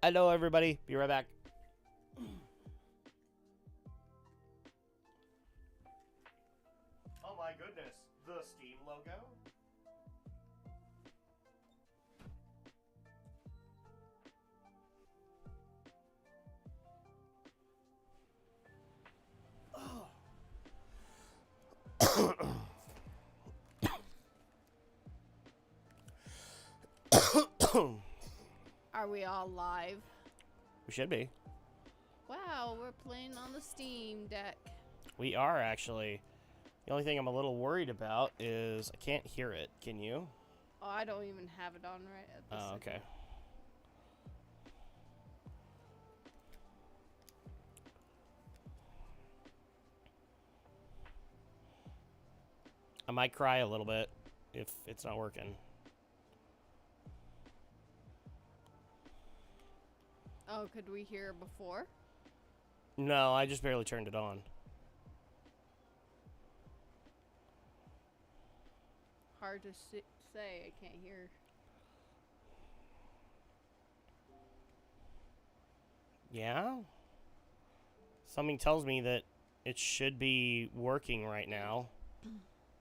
Hello, everybody. Be right back. Oh my goodness, the Steam logo? Are we all live? We should be. Wow, we're playing on the Steam Deck. We are, actually. The only thing I'm a little worried about is I can't hear it. Can you? Oh, I don't even have it on right at this second. Okay. I might cry a little bit if it's not working. Oh, could we hear before? No, I just barely turned it on. Hard to say. I can't hear. Yeah? Something tells me that it should be working right now.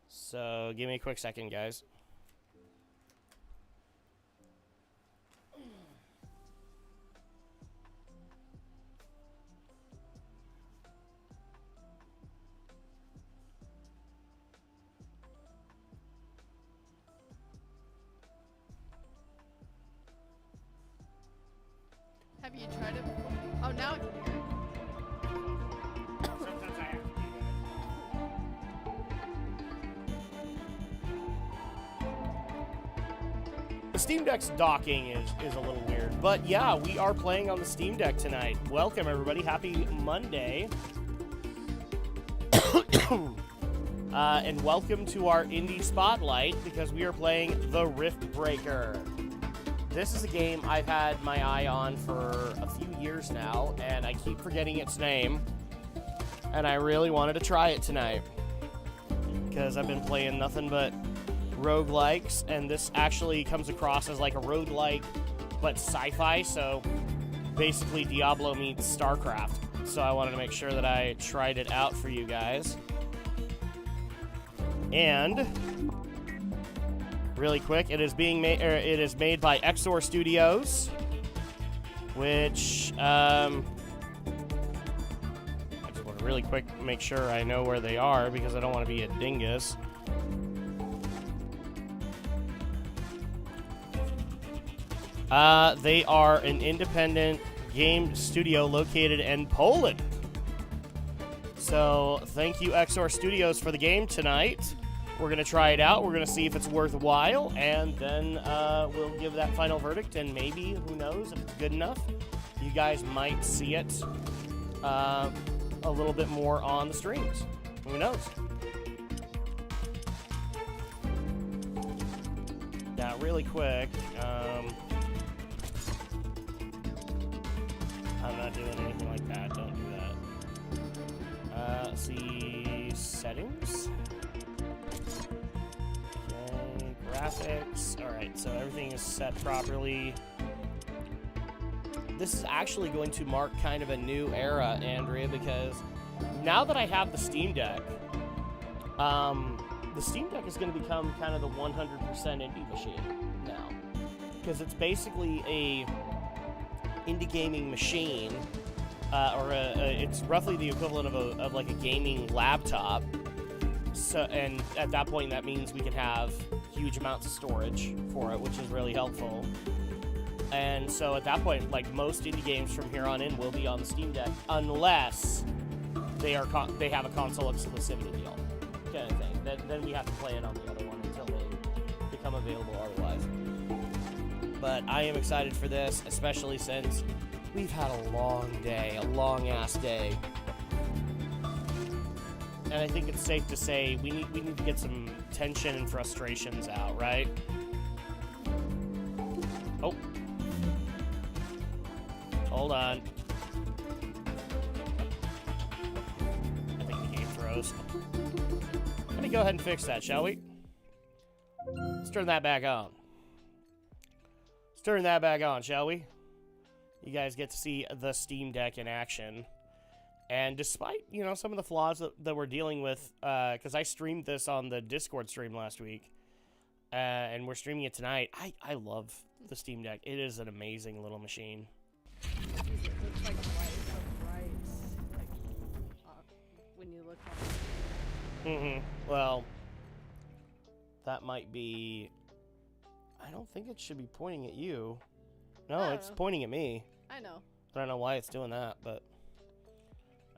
So, give me a quick second, guys. Have you tried it before? Oh, now I can hear it. Sometimes I have to do that. The Steam Deck's docking is a little weird. But yeah, we are playing on the Steam Deck tonight. Welcome, everybody. Happy Monday. And welcome to our Indie Spotlight, because we are playing the Riftbreaker. This is a game I've had my eye on for a few years now, and I keep forgetting its name. And I really wanted to try it tonight, because I've been playing nothing but roguelikes, and this actually comes across as like a roguelike, but sci-fi, so basically Diablo meets StarCraft. So I wanted to make sure that I tried it out for you guys. And really quick, it is being made. It is made by Exor Studios, which I just want to really quick make sure I know where they are, because I don't want to be a dingus. They are an independent game studio located in Poland. So thank you, Exor Studios, for the game tonight. We're going to try it out. We're going to see if it's worthwhile, and then we'll give that final verdict, and maybe, who knows, if it's good enough, you guys might see it a little bit more on the streams. Who knows? Now, really quick, I'm not doing anything like that. Don't do that. Let's see, settings. Okay, graphics. Alright, so everything is set properly. This is actually going to mark kind of a new era, Andrea, because now that I have the Steam Deck, the Steam Deck is going to become kind of the 100% indie machine now. Because it's basically a indie gaming machine, it's roughly the equivalent of like a gaming laptop. So, and at that point, that means we can have huge amounts of storage for it, which is really helpful. And so at that point, like, most indie games from here on in will be on the Steam Deck, unless they have a console exclusivity deal, kind of thing. Then we have to play it on the other one until they become available otherwise. But I am excited for this, especially since we've had a long day, a long-ass day. And I think it's safe to say we need to get some tension and frustrations out, right? Oh. Hold on. I think the game froze. Let me go ahead and fix that, shall we? Let's turn that back on. Let's turn that back on, shall we? you guys get to see the Steam Deck in action. And despite, you know, some of the flaws that we're dealing with, because I streamed this on the Discord stream last week, and we're streaming it tonight, I love the Steam Deck. It is an amazing little machine. It looks like bright, when you look at it. Well, that might be... I don't think it should be pointing at you. No, it's pointing at me. I know. I don't know why it's doing that, but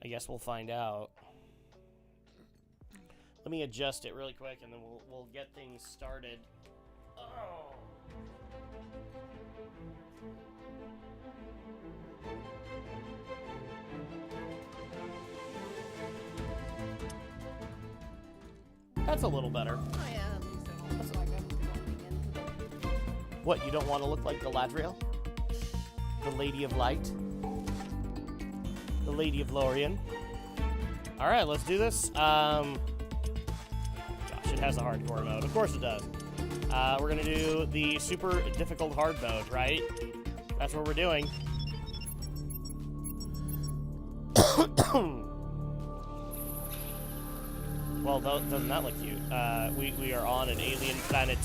I guess we'll find out. Let me adjust it really quick, and then we'll get things started. Oh. That's a little better. Oh yeah, at least I don't look like I'm going into it. What, you don't want to look like Galadriel? The Lady of Light? The Lady of Lorien? Alright, let's do this. Gosh, it has a hardcore mode. Of course it does. We're gonna do the super difficult hard mode, right? That's what we're doing. Well, doesn't that look cute? We are on an alien planet.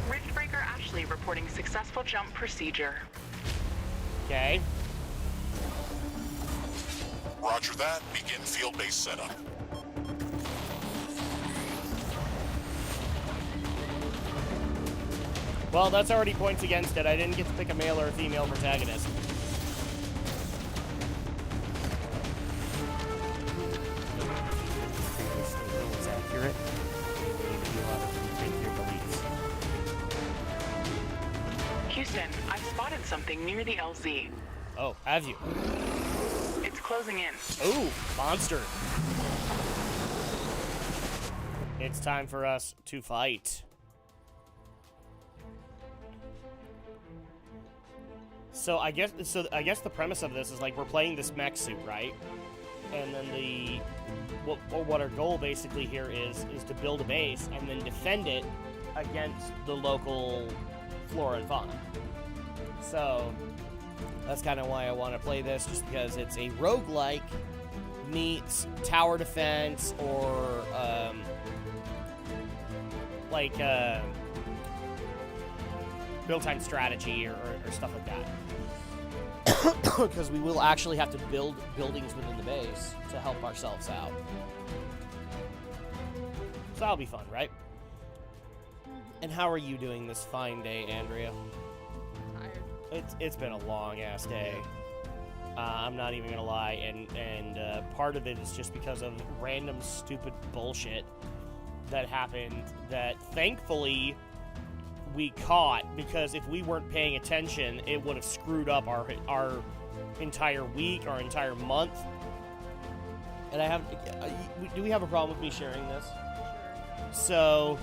Riftbreaker Ashley reporting successful jump procedure. Okay. Roger that. Begin field-based setup. Well, that's already points against it. I didn't get to pick a male or a female protagonist. This is accurate. Houston, I've spotted something near the LZ. Oh, have you? It's closing in. Ooh, monster. It's time for us to fight. So I guess the premise of this is like we're playing this mech suit, right? And then what our goal basically here is to build a base and then defend it against the local flora and fauna. So that's kind of why I want to play this, just because it's a roguelike meets tower defense or real-time strategy or stuff like that. Because we will actually have to build buildings within the base to help ourselves out. So that'll be fun, right? And how are you doing this fine day, Andrea? Tired. It's been a long-ass day. I'm not even gonna lie, and part of it is just because of random stupid bullshit that happened that thankfully we caught, because if we weren't paying attention, it would have screwed up our entire week, our entire month. And do we have a problem with me sharing this? So,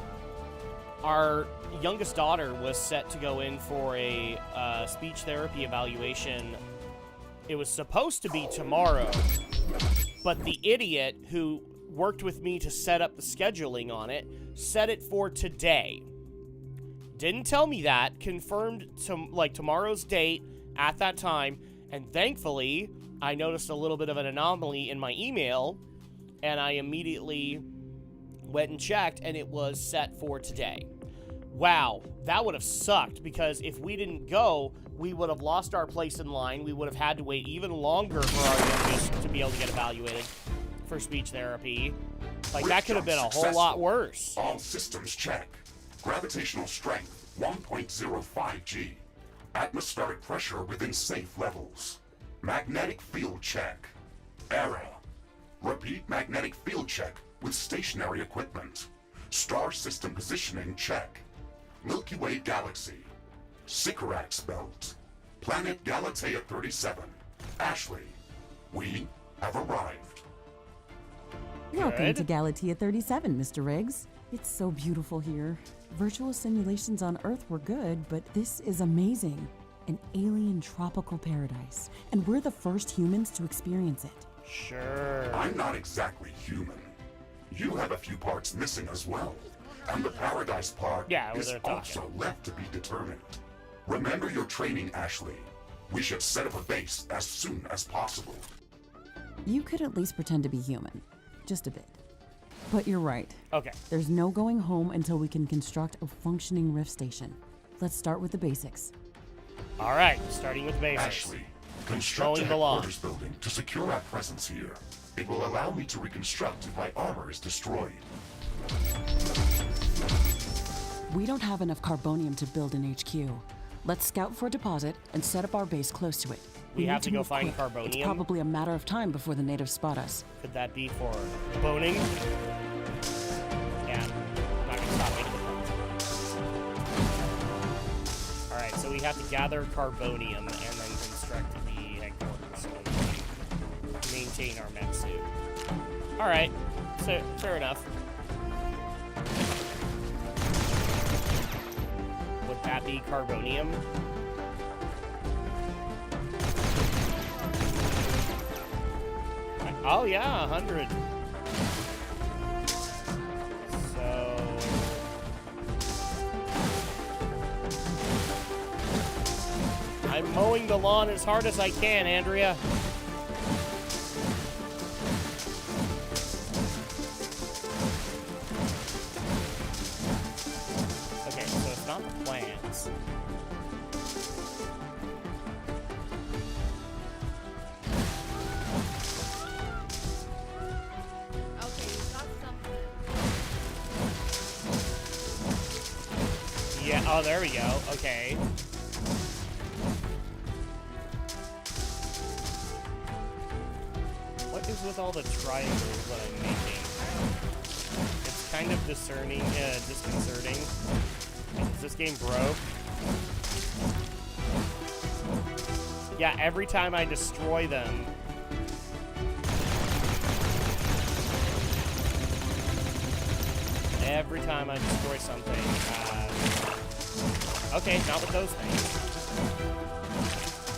our youngest daughter was set to go in for a speech therapy evaluation. It was supposed to be tomorrow, but the idiot who worked with me to set up the scheduling on it set it for today. Didn't tell me that, confirmed tomorrow's date at that time, and thankfully, I noticed a little bit of an anomaly in my email, and I immediately went and checked, and it was set for today. Wow, that would have sucked, because if we didn't go, we would have lost our place in line. We would have had to wait even longer for our youngest to be able to get evaluated for speech therapy. Like, that could have been a whole lot worse. All systems check. Gravitational strength 1.05 G. Atmospheric pressure within safe levels. Magnetic field check. Error. Repeat magnetic field check with stationary equipment. Star system positioning check. Milky Way galaxy. Sycorax belt. Planet Galatea 37. Ashley, we have arrived. Welcome to Galatea 37, Mr. Riggs. It's so beautiful here. Virtual simulations on Earth were good, but this is amazing. An alien tropical paradise, and we're the first humans to experience it. Sure. I'm not exactly human. You have a few parts missing as well. And the paradise part is also left to be determined. Remember your training, Ashley. We should set up a base as soon as possible. You could at least pretend to be human. Just a bit. But you're right. Okay. There's no going home until we can construct a functioning rift station. Let's start with the basics. All right, starting with basics. Ashley, construct a Mowing the lawn. headquarters building to secure our presence here. It will allow me to reconstruct if my armor is destroyed. We don't have enough carbonium to build an HQ. Let's scout for a deposit and set up our base close to it. We have need to go move find quick. carbonium? It's probably a matter of time before the natives spot us. Could that be for boning? Yeah, I'm not gonna stop making it. Alright, so we have to gather carbonium and then construct the headquarters so we can maintain our mech suit. Alright, so fair enough. Would that be carbonium? Oh yeah, 100. So I'm mowing the lawn as hard as I can, Andrea. Okay, so it's not the plants. Okay, you got something. Yeah, oh, there we go. Okay. What is with all the triangles that I'm making? It's kind of disconcerting. Is this game broke? Yeah, every time I destroy them... Every time I destroy something, okay, not with those things.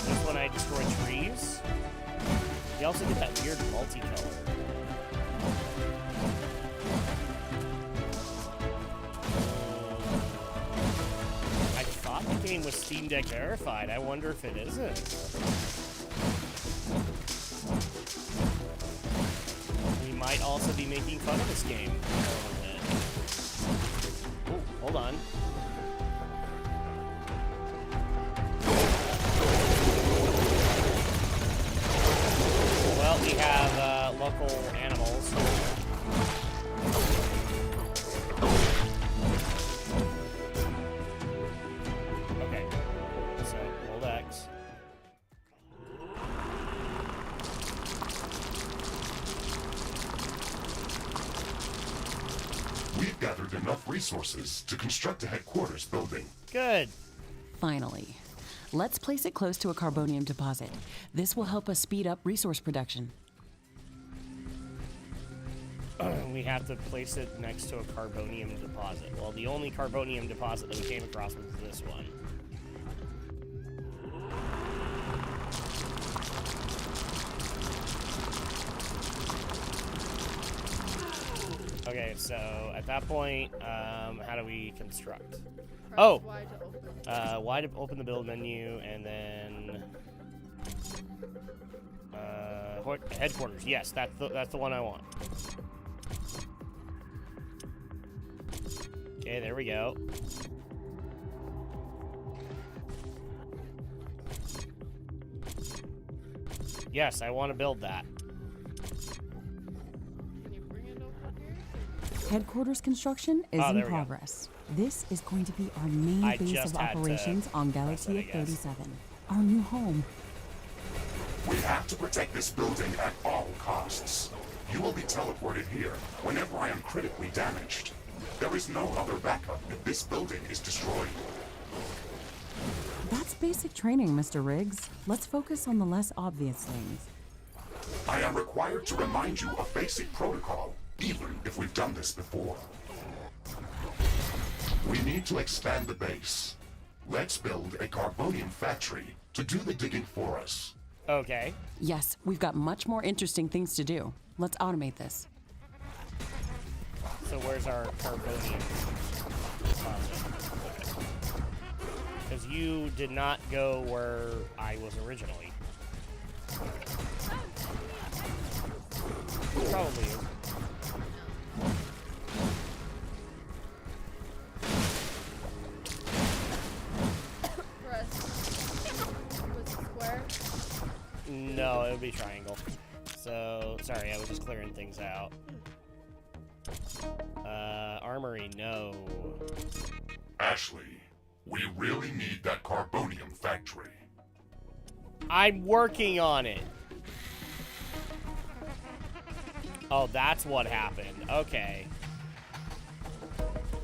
This one I destroy trees. You also get that weird multicolor. I thought the game was Steam Deck verified. I wonder if it isn't. We might also be making fun of this game. Oh, hold on. Well, we have local animals. Okay, so hold X. We've gathered enough resources to construct a headquarters building. Good. Finally. Let's place it close to a carbonium deposit. This will help us speed up resource production. We have to place it next to a carbonium deposit. Well, the only carbonium deposit that we came across was this one. Okay, so at that point, how do we construct? Press Oh! Y to open. Y to open the build menu, and then... headquarters. Yes, that's the one I want. Okay, there we go. Yes, I want to build that. Can you bring it over here? Headquarters construction is Oh, in there we go. progress. This is going to be our main I base just of had to operations on press it, I Galaxy guess. 37. Our new home. We have to protect this building at all costs. You will be teleported here whenever I am critically damaged. There is no other backup if this building is destroyed. That's basic training, Mr. Riggs. Let's focus on the less obvious things. I am required to remind you of basic protocol, even if we've done this before. We need to expand the base. Let's build a carbonium factory to do the digging for us. Okay. Yes, we've got much more interesting things to do. Let's automate this. So where's our carbonium deposit? because you did not go where I was originally. Probably is. Press. Was it square? No, it would be triangle. So, sorry, I was just clearing things out. Armory, no. Ashley, we really need that carbonium factory. I'm working on it. Oh, that's what happened. Okay.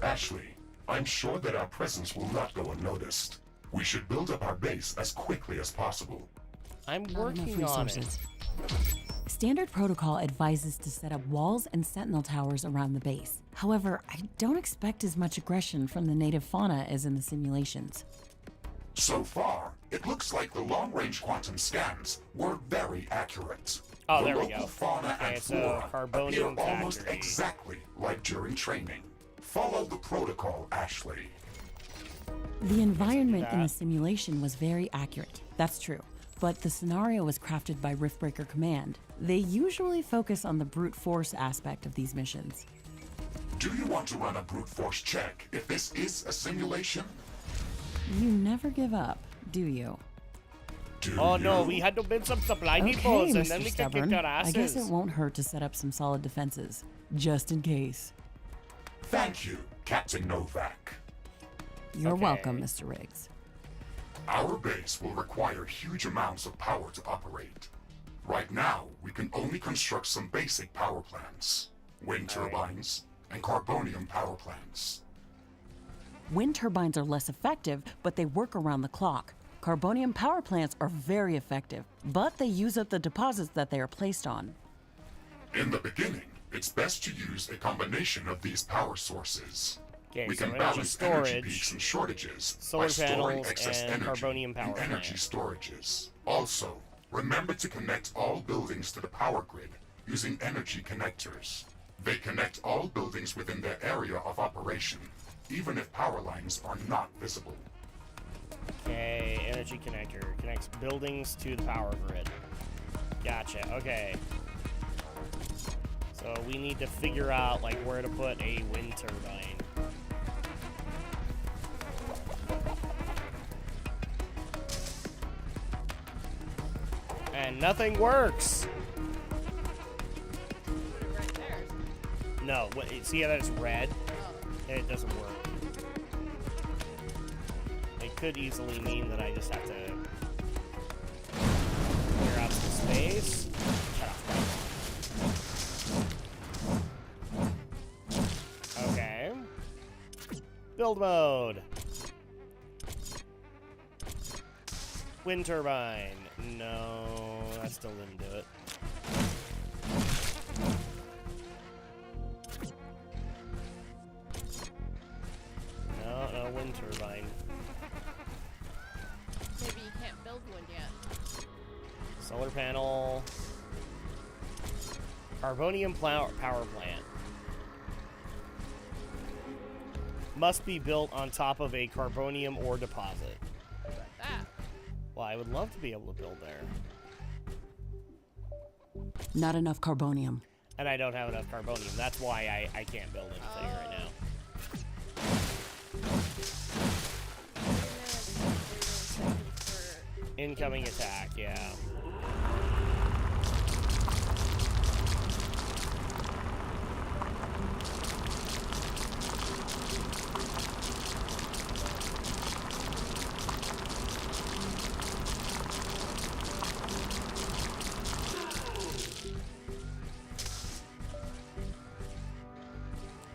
Ashley, I'm sure that our presence will not go unnoticed. We should build up our base as quickly as possible. I'm Not enough working on it. resources. Standard protocol advises to set up walls and sentinel towers around the base. However, I don't expect as much aggression from the native fauna as in the simulations. So far, it looks like the long-range quantum scans were very accurate. Oh, the there we local go. fauna Okay, and so flora carbonium appear almost factory. exactly like during training. Follow the protocol, Ashley. The environment in the that. simulation was very accurate. That's true. But the scenario was crafted by Riftbreaker Command. They usually focus on the brute force aspect of these missions. Do you want to run a brute force check if this is a simulation? You never give up, do you? Do Oh no, you? we had to build some supply Okay, depots and Mr. then we could Stubborn. kick our asses. I guess it won't hurt to set up some solid defenses, just in case. Thank you, Captain Novak. You're Okay. welcome, Mr. Riggs. Our base will require huge amounts of power to operate. Right now, we can only construct some basic power plants. Wind turbines and carbonium power plants. Wind turbines are less effective, but they work around the clock. Carbonium power plants are very effective, but they use up the deposits that they are placed on. In the beginning, it's best to use a combination of these power sources. Okay, We so can energy balance energy storage, peaks and shortages solar by storing panels, excess and energy carbonium power in energy plant. storages. Also, remember to connect all buildings to the power grid using energy connectors. They connect all buildings within their area of operation, even if power lines are not visible. Okay, energy connector connects buildings to the power grid. Gotcha. Okay. So we need to figure out like where to put a wind turbine. And nothing works. Right there. No, see how that's red? Oh. It doesn't work. It could easily mean that I just have to clear out some space. Shut up. Okay. Build mode. Wind turbine. No, that still didn't do it. No wind turbine. Maybe you can't build one yet. Solar panel. Carbonium power plant. Must be built on top of a carbonium ore deposit. What about that? Well, I would love to be able to build there. Not enough carbonium. And I don't have enough carbonium. That's why I can't build anything right now. Incoming attack, yeah.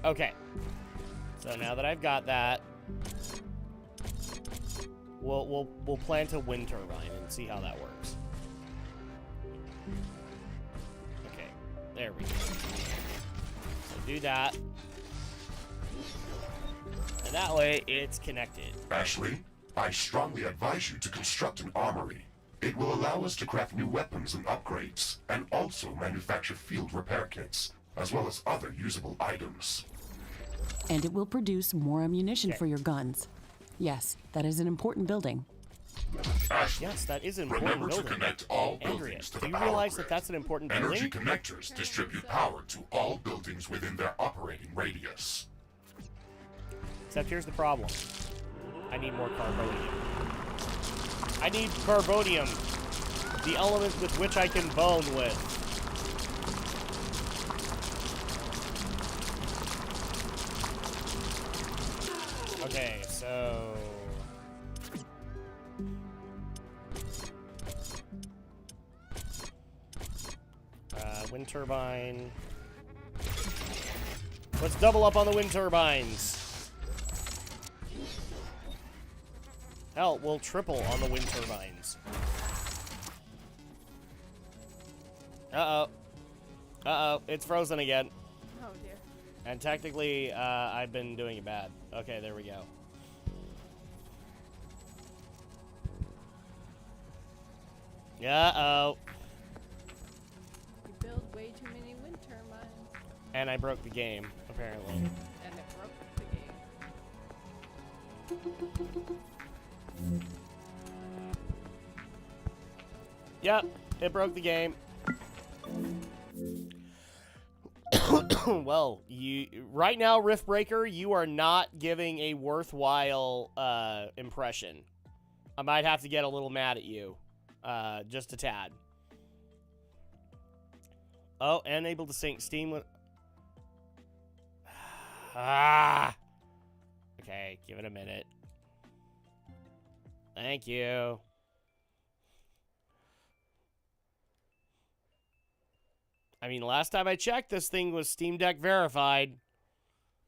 Okay. So now that I've got that, we'll plant a wind turbine and see how that works. Okay, there we go. So do that. And that way it's connected. Ashley, I strongly advise you to construct an armory. It will allow us to craft new weapons and upgrades, and also manufacture field repair kits, as well as other usable items. And it will produce more ammunition Okay. for your guns. Yes, that is an important building. Ashley, Yes, that is an important remember building. to connect all Andrea, buildings to do the you power realize grid. that that's an important Energy building? connectors distribute power to all buildings within their operating radius. Except here's the problem. I need more carbonium. I need carbonium, the element with which I can bone with. Okay, so... wind turbine. Let's double up on the wind turbines. Hell, we'll triple on the wind turbines. Uh-oh. Uh-oh, it's frozen again. Oh dear. And technically, I've been doing it bad. Okay, there we go. Uh-oh. You build way too many wind turbines. And I broke the game, apparently. And it broke the game. Yep, it broke the game. Well, right now, Riftbreaker, you are not giving a worthwhile impression. I might have to get a little mad at you, just a tad. Oh, and able to sync Steam with... Ah! Okay, give it a minute. Thank you. I mean, last time I checked, this thing was Steam Deck verified.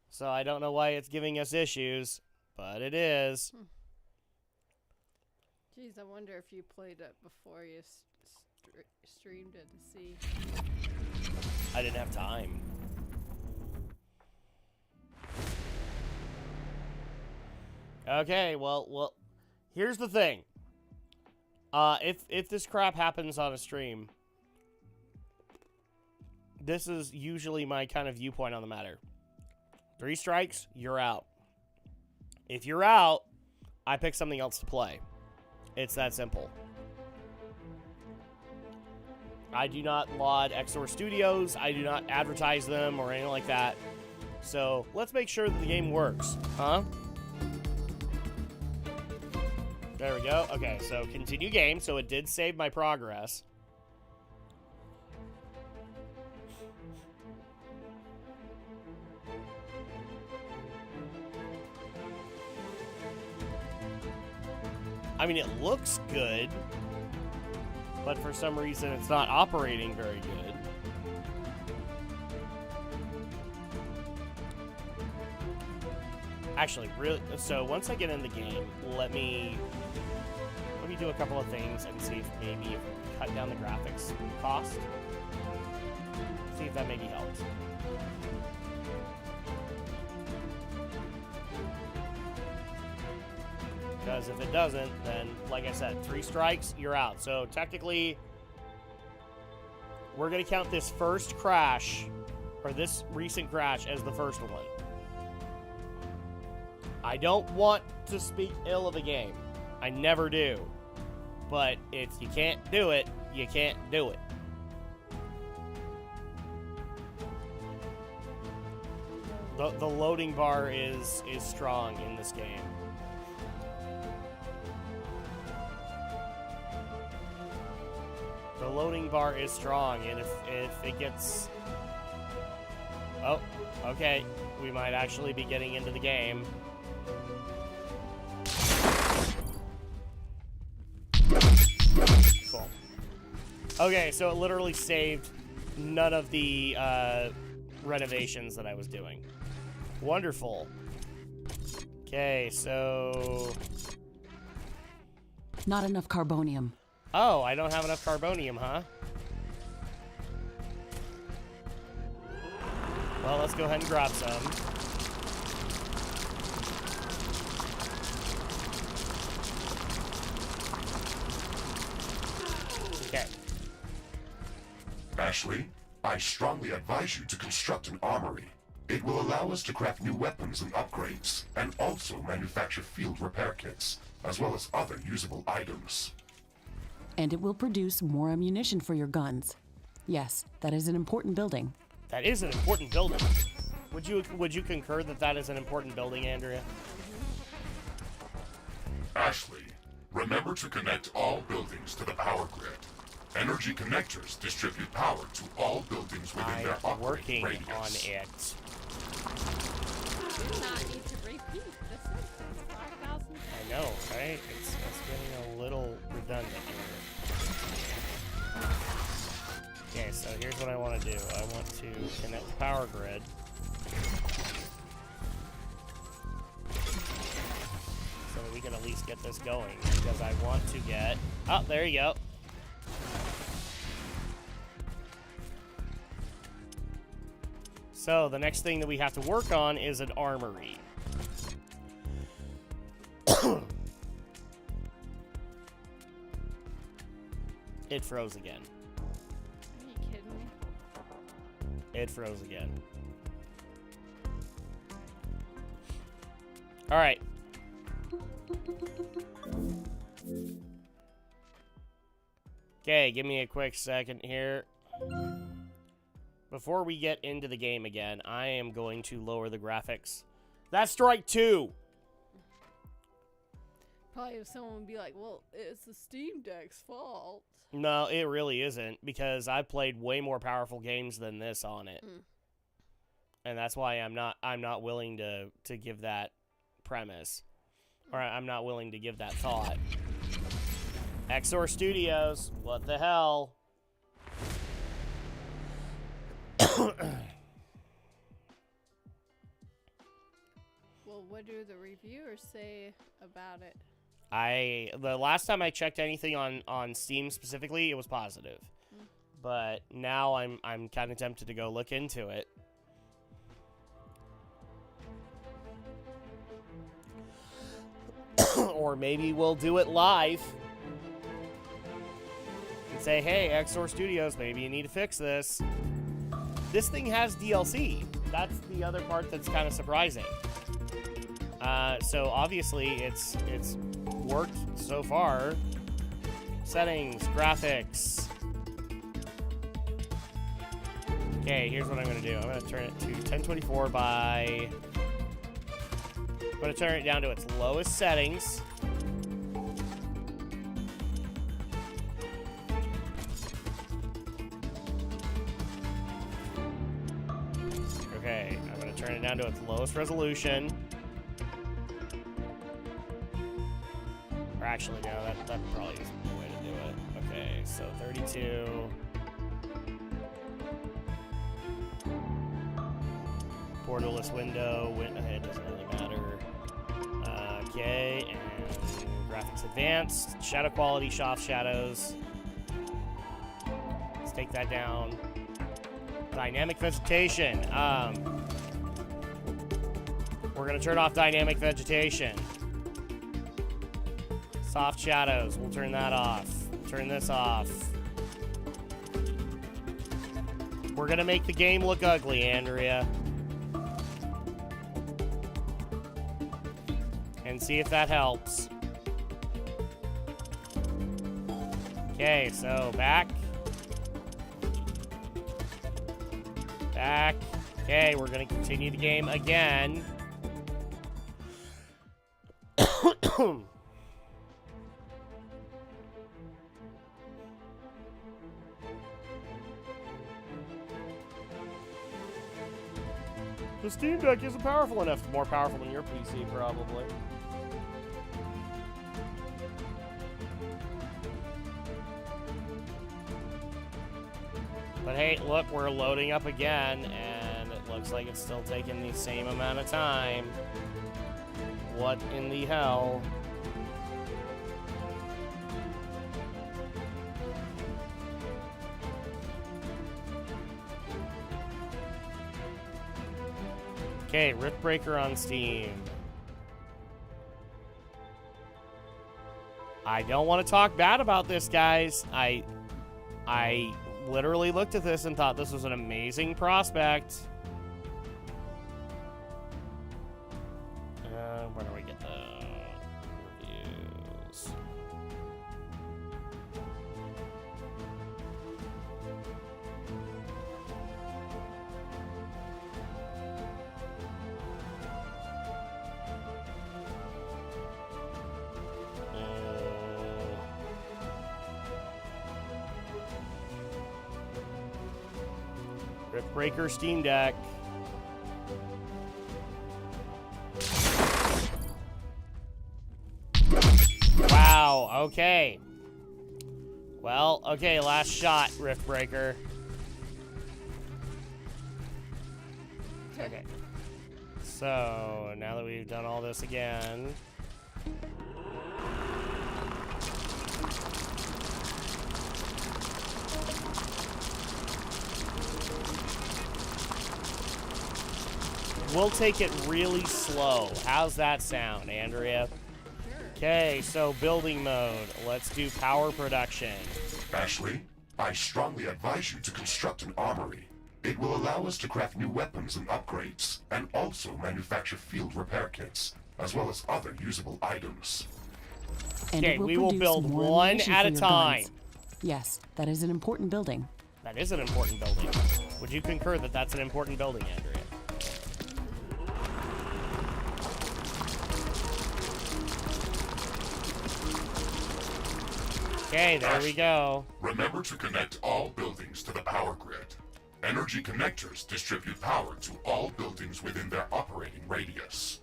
So I don't know why it's giving us issues, but it is. Jeez, I wonder if you played it before you streamed it to see. I didn't have time. Okay, well, here's the thing. If this crap happens on a stream, this is usually my kind of viewpoint on the matter. 3 strikes, you're out. If you're out, I pick something else to play. It's that simple. I do not laud XOR Studios. I do not advertise them or anything like that. So let's make sure that the game works, huh? There we go. Okay, so continue game. So it did save my progress. I mean, it looks good, but for some reason it's not operating very good. Actually, really, so once I get in the game, let me do a couple of things and see if maybe if we cut down the graphics cost. See if that maybe helps. Because if it doesn't, then, like I said, 3 strikes, you're out. So technically, we're going to count this first crash, or this recent crash, as the first one. I don't want to speak ill of a game. I never do. But if you can't do it, you can't do it. The loading bar is strong in this game. The loading bar is strong, and if it gets... Oh, okay. We might actually be getting into the game. Cool. Okay, so it literally saved none of the renovations that I was doing. Wonderful. Okay, so... Not enough carbonium. Oh, I don't have enough carbonium, huh? Well, let's go ahead and grab some. Okay. Ashley, I strongly advise you to construct an armory. It will allow us to craft new weapons and upgrades, and also manufacture field repair kits, as well as other usable items. And it will produce more ammunition for your guns. Yes, that is an important building. That is an important building. Would you concur that that is an important building, Andrea? Ashley, remember to connect all buildings to the power grid. Energy connectors distribute power to all buildings within their I'm operating working on radius. it. Do not need to repeat the sentence 5,000 times. I know, right? It's getting a little redundant here. Okay, so here's what I want to do. I want to connect the power grid. So that we can at least get this going. Because I want to get... Oh, there you go. So the next thing that we have to work on is an armory. It froze again. Are you kidding me? It froze again. All right. Okay, give me a quick second here. Before we get into the game again, I am going to lower the graphics. That's strike 2. Probably if someone would be like, well, it's the Steam Deck's fault. No, it really isn't, because I've played way more powerful games than this on it. And that's why I'm not willing to give that premise. Or I'm not willing to give that thought. Exor Studios, what the hell? Well, what do the reviewers say about it? The last time I checked anything on Steam specifically, it was positive. But now I'm kind of tempted to go look into it. Or maybe we'll do it live. And say, hey, Exor Studios, maybe you need to fix this. This thing has DLC. That's the other part that's kind of surprising. So obviously it's worked so far. Settings, graphics. Okay, here's what I'm gonna do. I'm gonna turn it to 1024 by... I'm gonna turn it down to its lowest settings. Okay, I'm gonna turn it down to its lowest resolution. Or actually, no, that probably isn't the way to do it. Okay, so 32. Borderless window, it doesn't really matter. Okay, and graphics advanced, shadow quality, soft shadows. Let's take that down. Dynamic vegetation. We're gonna turn off dynamic vegetation. Soft shadows, we'll turn that off. Turn this off. We're gonna make the game look ugly, Andrea. And see if that helps. Okay, so back. Back. Okay, we're gonna continue the game again. The Steam Deck isn't powerful enough. More powerful than your PC, probably. But hey, look, we're loading up again, and it looks like it's still taking the same amount of time. What in the hell? Okay, Riftbreaker on Steam. I don't want to talk bad about this, guys. I literally looked at this and thought this was an amazing prospect. Riftbreaker Steam Deck. Wow, okay. Well, okay, last shot, Riftbreaker. Okay. So, now that we've done all this again... We'll take it really slow. How's that sound, Andrea? Okay, so building mode. Let's do power production. Ashley, I strongly advise you to construct an armory. It will allow us to craft new weapons and upgrades, and also manufacture field repair kits, as well as other usable items. And Okay, it will we will produce build more one ammunition at for a your time. guns. Yes, that is an important building. That is an important building. Would you concur that that's an important building, Andrea? Okay, there we go. Remember to connect all buildings to the power grid. Energy connectors distribute power to all buildings within their operating radius.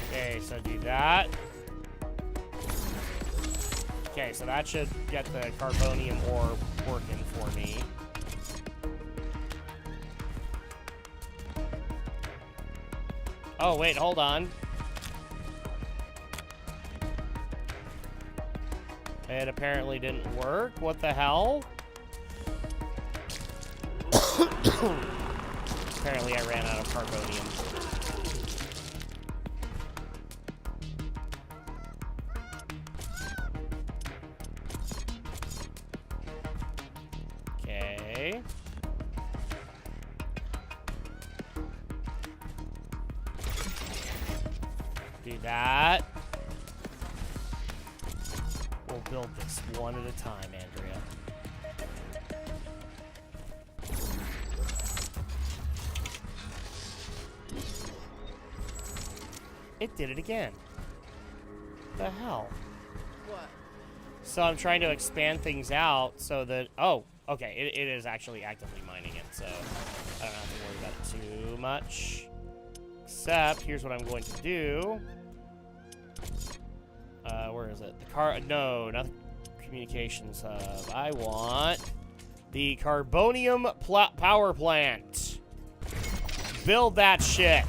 Okay, so do that. Okay, so that should get the carbonium ore working for me. Oh, wait, hold on. It apparently didn't work. What the hell? Apparently I ran out of carbonium. Okay. Do that. We'll build this one at a time, Andrea. It did it again. The hell? What? So I'm trying to expand things out so that... Oh, okay. It is actually actively mining it, so I don't have to worry about it too much. Except, here's what I'm going to do. Where is it? No, not the communications hub. I want the carbonium power plant. Build that shit.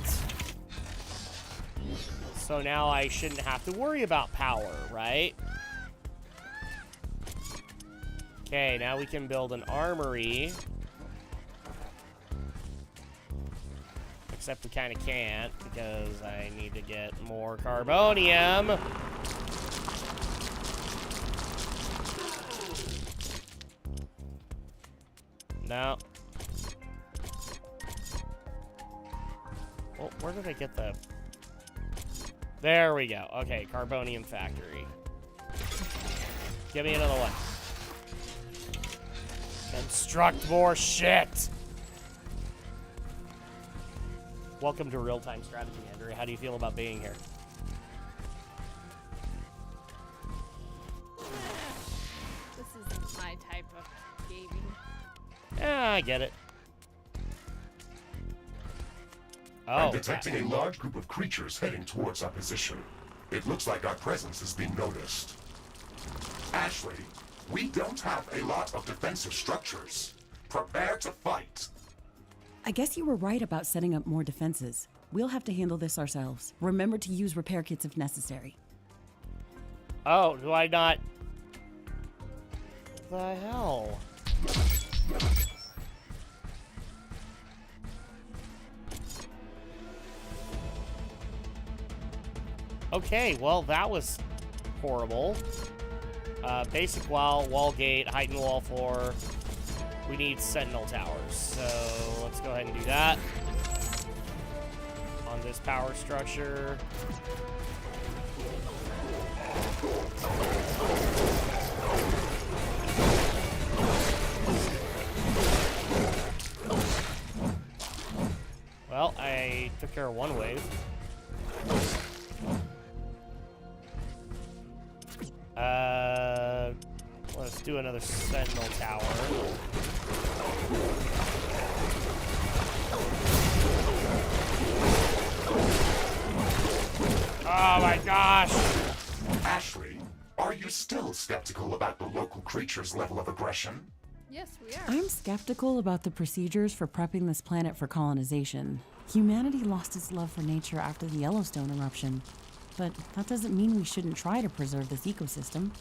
So now I shouldn't have to worry about power, right? Okay, now we can build an armory. Except we kind of can't because I need to get more carbonium. No. Well, where did I get the... There we go. Okay, carbonium factory. Give me another one. Construct more shit! Welcome to real-time strategy, Andrea. How do you feel about being here? This isn't my type of gaming. Yeah, I get it. I'm Oh, detecting a large group of creatures heading towards our position. It looks like our presence is being noticed. Ashley, we don't have a lot of defensive structures. Prepare to fight. I guess you were right about setting up more defenses. We'll have to handle this ourselves. Remember to use repair kits if necessary. oh, do I not? What the hell? Okay, well, that was horrible. Basic wall gate, heightened wall floor. We need sentinel towers, so let's go ahead and do that. On this power structure. Well, I took care of one wave. Let's do another sentinel tower. Oh my gosh! Ashley, are you still skeptical about the local creature's level of aggression? Yes, we are. I'm skeptical about the procedures for prepping this planet for colonization. Humanity lost its love for nature after the Yellowstone eruption. But that doesn't mean we shouldn't try to preserve this ecosystem.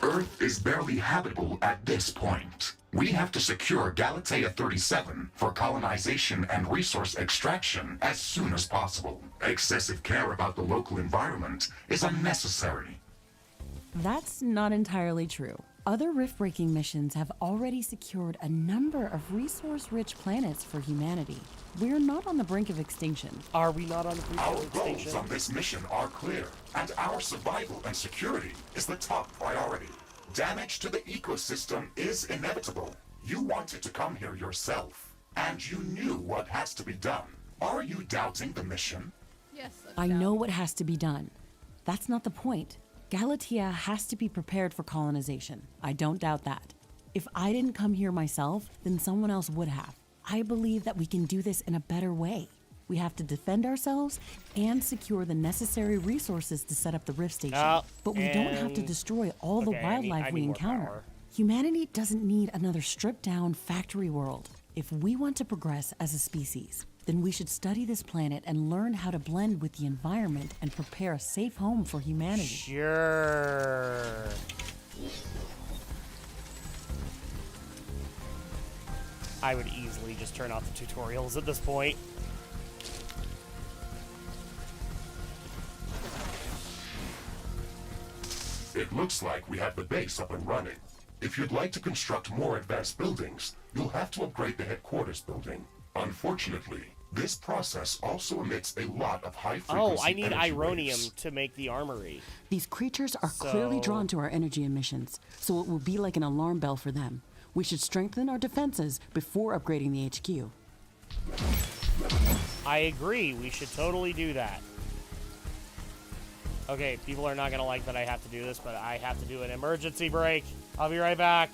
Earth is barely habitable at this point. We have to secure Galatea 37 for colonization and resource extraction as soon as possible. Excessive care about the local environment is unnecessary. That's not entirely true. Other rift-breaking missions have already secured a number of resource-rich planets for humanity. We're not on the brink of extinction. Are we not on the brink Our of goals extinction? on this mission are clear, and our survival and security is the top priority. Damage to the ecosystem is inevitable. You wanted to come here yourself, and you knew what has to be done. Are you doubting the mission? Yes, I know what has to be done. That's not the point. Galatea has to be prepared for colonization. I don't doubt that. If I didn't come here myself, then someone else would have. I believe that we can do this in a better way. We have to defend ourselves and secure the necessary resources to set up the rift station. Oh, but we don't have to and- destroy all the okay, I need- wildlife I we need more encounter. power. Humanity doesn't need another stripped-down factory world. If we want to progress as a species, then we should study this planet and learn how to blend with the environment and prepare a safe home for humanity. Sure. I would easily just turn off the tutorials at this point. It looks like we have the base up and running. If you'd like to construct more advanced buildings, you'll have to upgrade the headquarters building. Unfortunately, this process also emits a lot of high-frequency Oh, I need energy ironium waves. to make the armory. These creatures are clearly So- drawn to our energy emissions, so it will be like an alarm bell for them. We should strengthen our defenses before upgrading the HQ. I agree. We should totally do that. Okay, people are not going to like that I have to do this, but I have to do an emergency break. I'll be right back.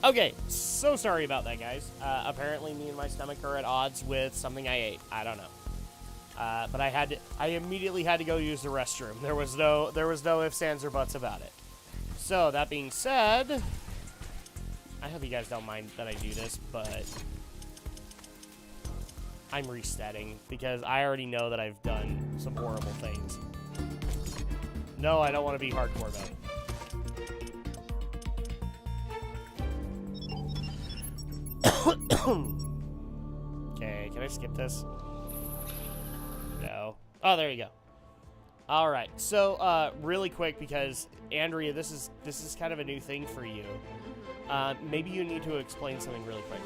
Okay, so sorry about that, guys. Apparently, me and my stomach are at odds with something I ate. I don't know. But I immediately had to go use the restroom. There was no ifs, ands, or buts about it. So that being said, I hope you guys don't mind that I do this, but I'm resetting because I already know that I've done some horrible things. No, I don't want to be hardcore about it. Okay, can I skip this? No. Oh, there you go. All right. So, really quick, because Andrea, this is kind of a new thing for you. Maybe you need to explain something really quick.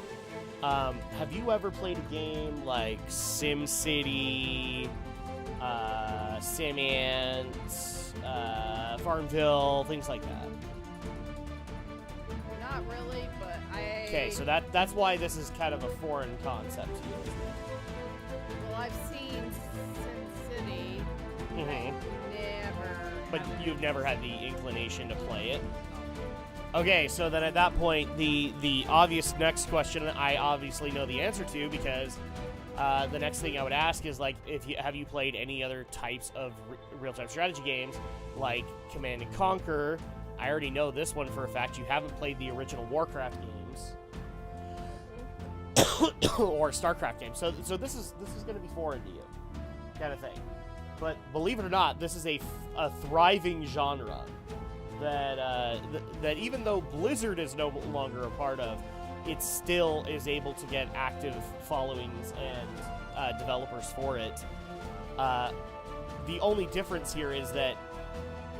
Have you ever played a game like SimCity, SimAnt, Farmville, things like that? Not really, but I... Okay, so that's why this is kind of a foreign concept to you. Well, I've seen SimCity. Mm-hmm. Never... But you've never had the inclination to play it? Okay, so then at that point, the obvious next question I obviously know the answer to, because the next thing I would ask is, like, have you played any other types of real-time strategy games, like Command & Conquer? I already know this one for a fact. You haven't played the original Warcraft games. Or StarCraft games. So this is going to be foreign to you, kind of thing. But believe it or not, this is a thriving genre that even though Blizzard is no longer a part of, it still is able to get active followings and developers for it. The only difference here is that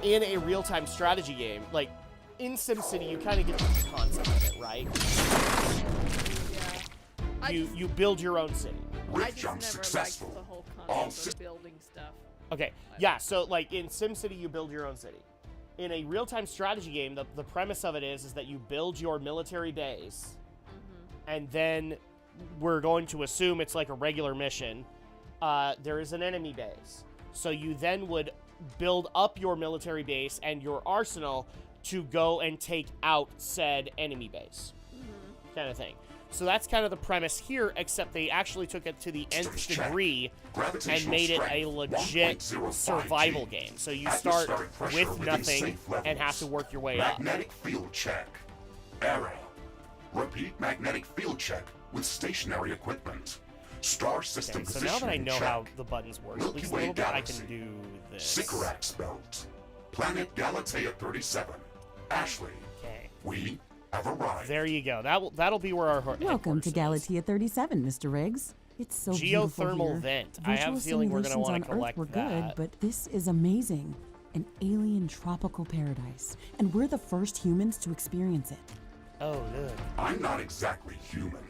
in a real-time strategy game, like in SimCity, you kind of get the concept of it, right? Yeah. You build your own city. I just never successful. liked the whole concept of building stuff. Okay, yeah, so like in SimCity, you build your own city. In a real-time strategy game, the premise of it is that you build your military base, and then we're going to assume it's like a regular mission. There is an enemy base. So you then would build up your military base and your arsenal to go and take out said enemy base. Kind of thing. So that's kind of the premise here, except they actually took it to the nth degree and made it a legit survival game. So you start with nothing and have to work your way up. Magnetic field check. Error. Repeat magnetic field check with stationary equipment. Star system Okay, so positioning now that I know check. how the buttons work, at Milky least a Way little bit, I galaxy. can do this. Sycorax belt. Planet Galatea 37. Ashley. Okay. We have arrived. There you go. That'll be where our Welcome to headquarters is. Galatea 37, Mr. Riggs. It's so beautiful Geothermal here. vent. I have a Virtual feeling we're going to simulations want to on collect Earth were good, that. but this is amazing. An alien tropical paradise. And we're the first humans to experience it. Oh, look. I'm not exactly human.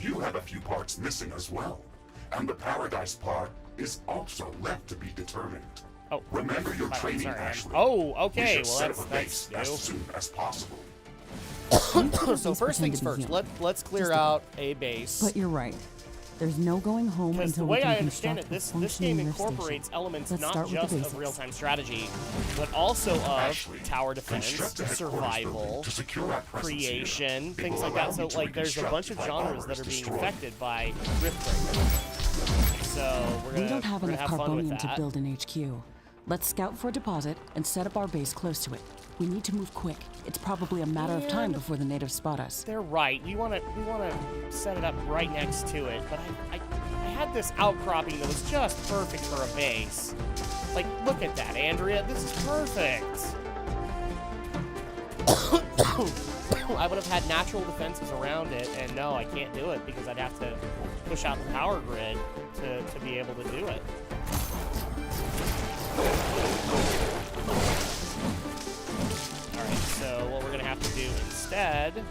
You have a few parts missing as well. And the paradise part is also left to be determined. Oh, Remember your oh, training, sorry, Ashley. Oh, okay. We should Well, set up a that's base as new. soon as possible. So first things first, let's clear out a base. But you're right. There's no going home Because until the we way can I understand construct it, a this game functioning lift incorporates station. elements Let's not start with the just of basics. real-time strategy, but also of Ashley, tower defense, construct a headquarters building survival, to secure our presence creation, here. It things will like allow that. So, me to like, there's a bunch of reconstruct genres that ours are being destroyed. affected by Riftbreaker. So we're We gonna, don't have we're gonna enough have fun with carbonium to that. build an HQ. Let's scout for a deposit and set up our base close to it. We need to move quick. It's probably a matter of time Man. before the natives spot us. They're right. We wanna set it up right next to it, but I had this outcropping that was just perfect for a base. Like, look at that, Andrea. This is perfect. I would have had natural defenses around it, and no, I can't do it because I'd have to push out the power grid to be able to do it. Alright, so what we're going to have to do instead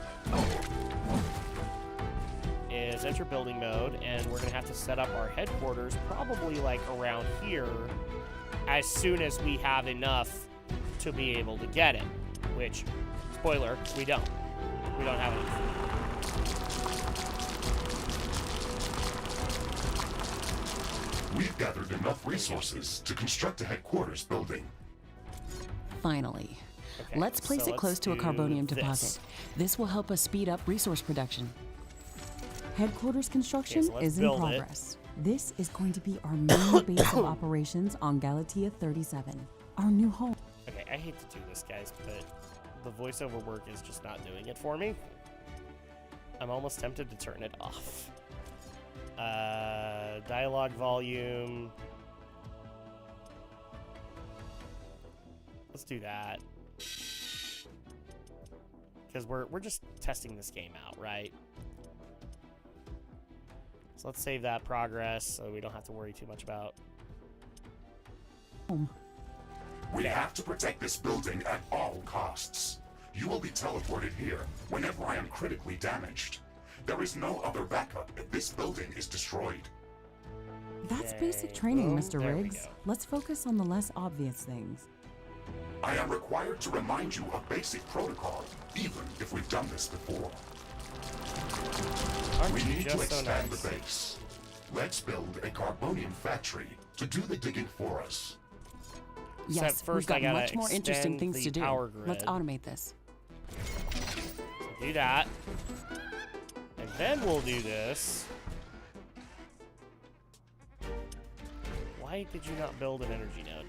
is enter building mode, and we're going to have to set up our headquarters probably like around here as soon as we have enough to be able to get it, which, spoiler, we don't. We don't have enough. We've gathered enough resources to construct a headquarters building. Finally. Okay, Let's place so it close let's to a do carbonium this. deposit. This will help us speed up resource production. Headquarters construction so let's is in build it. progress. This is going to be our main base of operations on Galatea 37, our new home. Okay, I hate to do this, guys, but the voiceover work is just not doing it for me. I'm almost tempted to turn it off. Dialogue volume. Let's do that. Because we're just testing this game out, right? So let's save that progress so we don't have to worry too much about. We have to protect this building at all costs. You will be teleported here whenever I am critically damaged. There is no other backup if this building is destroyed. That's Okay, basic training, boom, Mr. there we Riggs. go. Let's focus on the less obvious things. I am required to remind you of basic protocol, even if we've done this before. Aren't We you need to just so expand nice? the base. Let's build a carbonium factory to do the digging for us. Yes, Except first we've I got gotta much more interesting extend things the to do. power grid. Let's automate this. So do that. And then we'll do this. Why did you not build an energy node?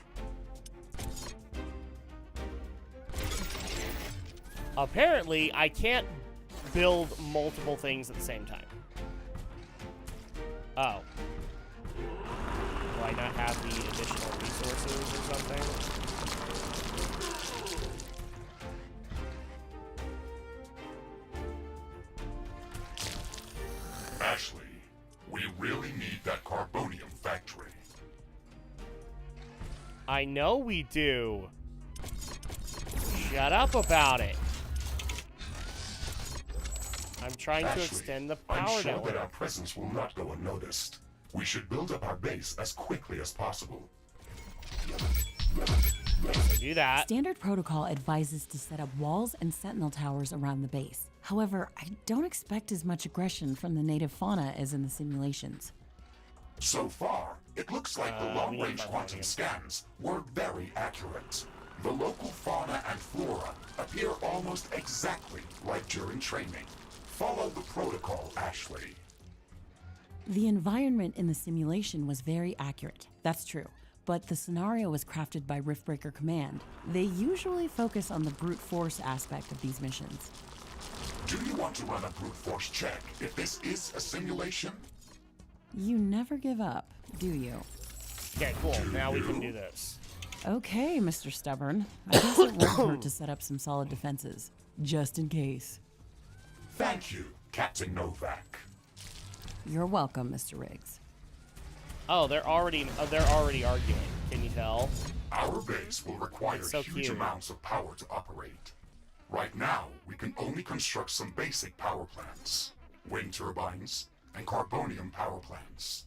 Apparently, I can't build multiple things at the same time. Oh. Do I not have the additional resources or something? Ashley, we really need that carbonium factory. I know we do. Shut up about it. I'm trying to Ashley, extend the I'm power sure network. that our presence will not go unnoticed. We should build up our base as quickly as possible. So do that. Standard protocol advises to set up walls and sentinel towers around the base. However, I don't expect as much aggression from the native fauna as in the simulations. So far, it looks like the we need long-range more quantum volume. scans were very accurate. The local fauna and flora appear almost exactly like during training. Follow the protocol, Ashley. The environment in the simulation was very accurate. That's true. But the scenario was crafted by Riftbreaker Command. They usually focus on the brute force aspect of these missions. Do you want to run a brute force check if this is a simulation? You never give up, do you? Okay, cool. Now we can do this. Okay, Mr. Stubborn. I guess it won't hurt to set up some solid defenses, just in case. Thank you, Captain Novak. You're welcome, Mr. Riggs. Oh, they're already arguing. Can you tell? Our base will require So huge cute. amounts of power to operate. Right now, we can only construct some basic power plants. Wind turbines and carbonium power plants.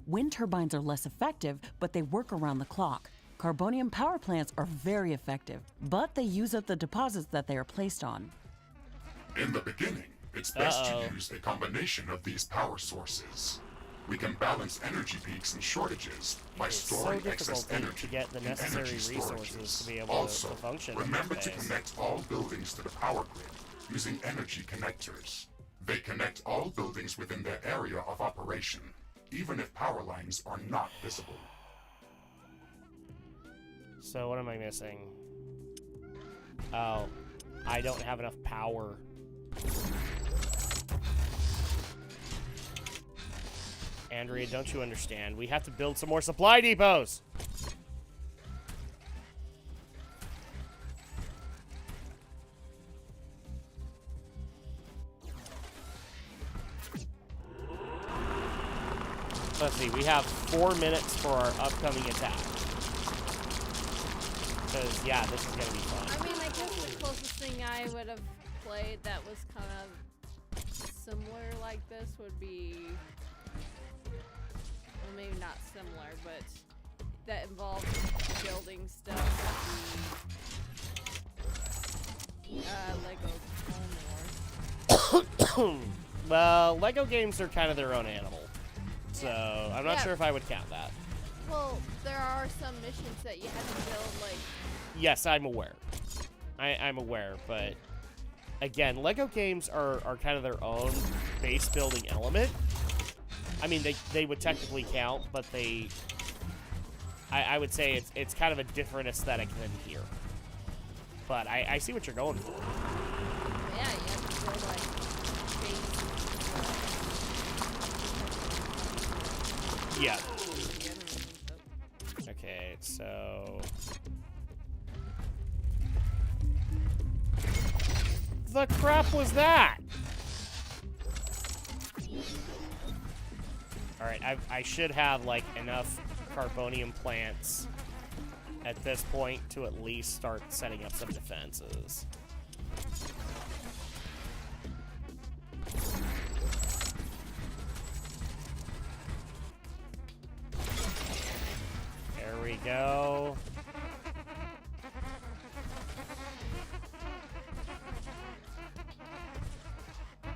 Wind turbines are less effective, but they work around the clock. Carbonium power plants are very effective, but they use up the deposits that they are placed on. In the beginning, it's best Uh-oh. to use a combination of these power sources. We can balance energy peaks and shortages by It's so storing excess difficult energy to get the in necessary energy resources storages. to be able also, to function in remember this to space. connect all buildings to the power grid using energy connectors. They connect all buildings within their area of operation, even if power lines are not visible. So what am I missing? Oh, I don't have enough power. Andrea, don't you understand? We have to build some more supply depots. Let's see, we have 4 minutes for our upcoming attack. Because, yeah, this is going to be fun. I mean, I guess the closest thing I would have played that was kind of similar like this would be, well, maybe not similar, but that involved building stuff would be Lego Home Wars. Well, Lego games are kind of their own animal. So, I'm not Yeah. sure if I would count that. Well, there are some missions that you have to build, like, Yes, I'm aware. I'm aware, but again, Lego games are kind of their own base building element. I mean, they would technically count, but I would say it's kind of a different aesthetic than here. But I see what you're going for. Yeah, you have to build like base. Yeah. Okay, so the crap was that? All right, I should have like enough carbonium plants at this point to at least start setting up some defenses. There we go.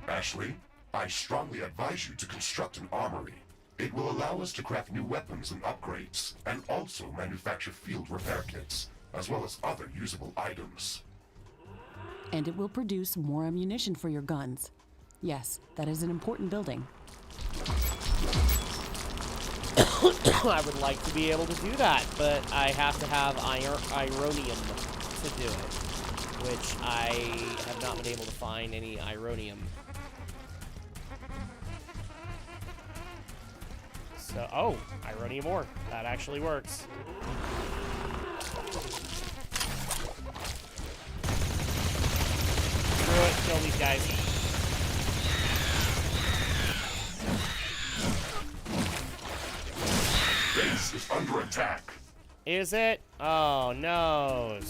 Ashley, I strongly advise you to construct an armory. It will allow us to craft new weapons and upgrades, and also manufacture field repair kits, as well as other usable items. And it will produce more ammunition for your guns. Yes, that is an important building. I would like to be able to do that, but I have to have ironium to do it, which I have not been able to find any ironium. So, oh, ironium ore. That actually works. Screw it, kill these guys. Base is under attack. Is it? Oh, no.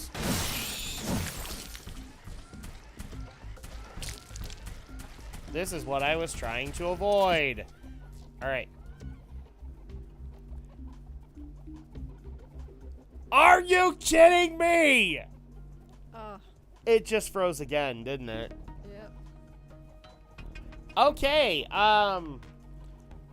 This is what I was trying to avoid. All right. Are you kidding me? It just froze again, didn't it? Yep. Okay,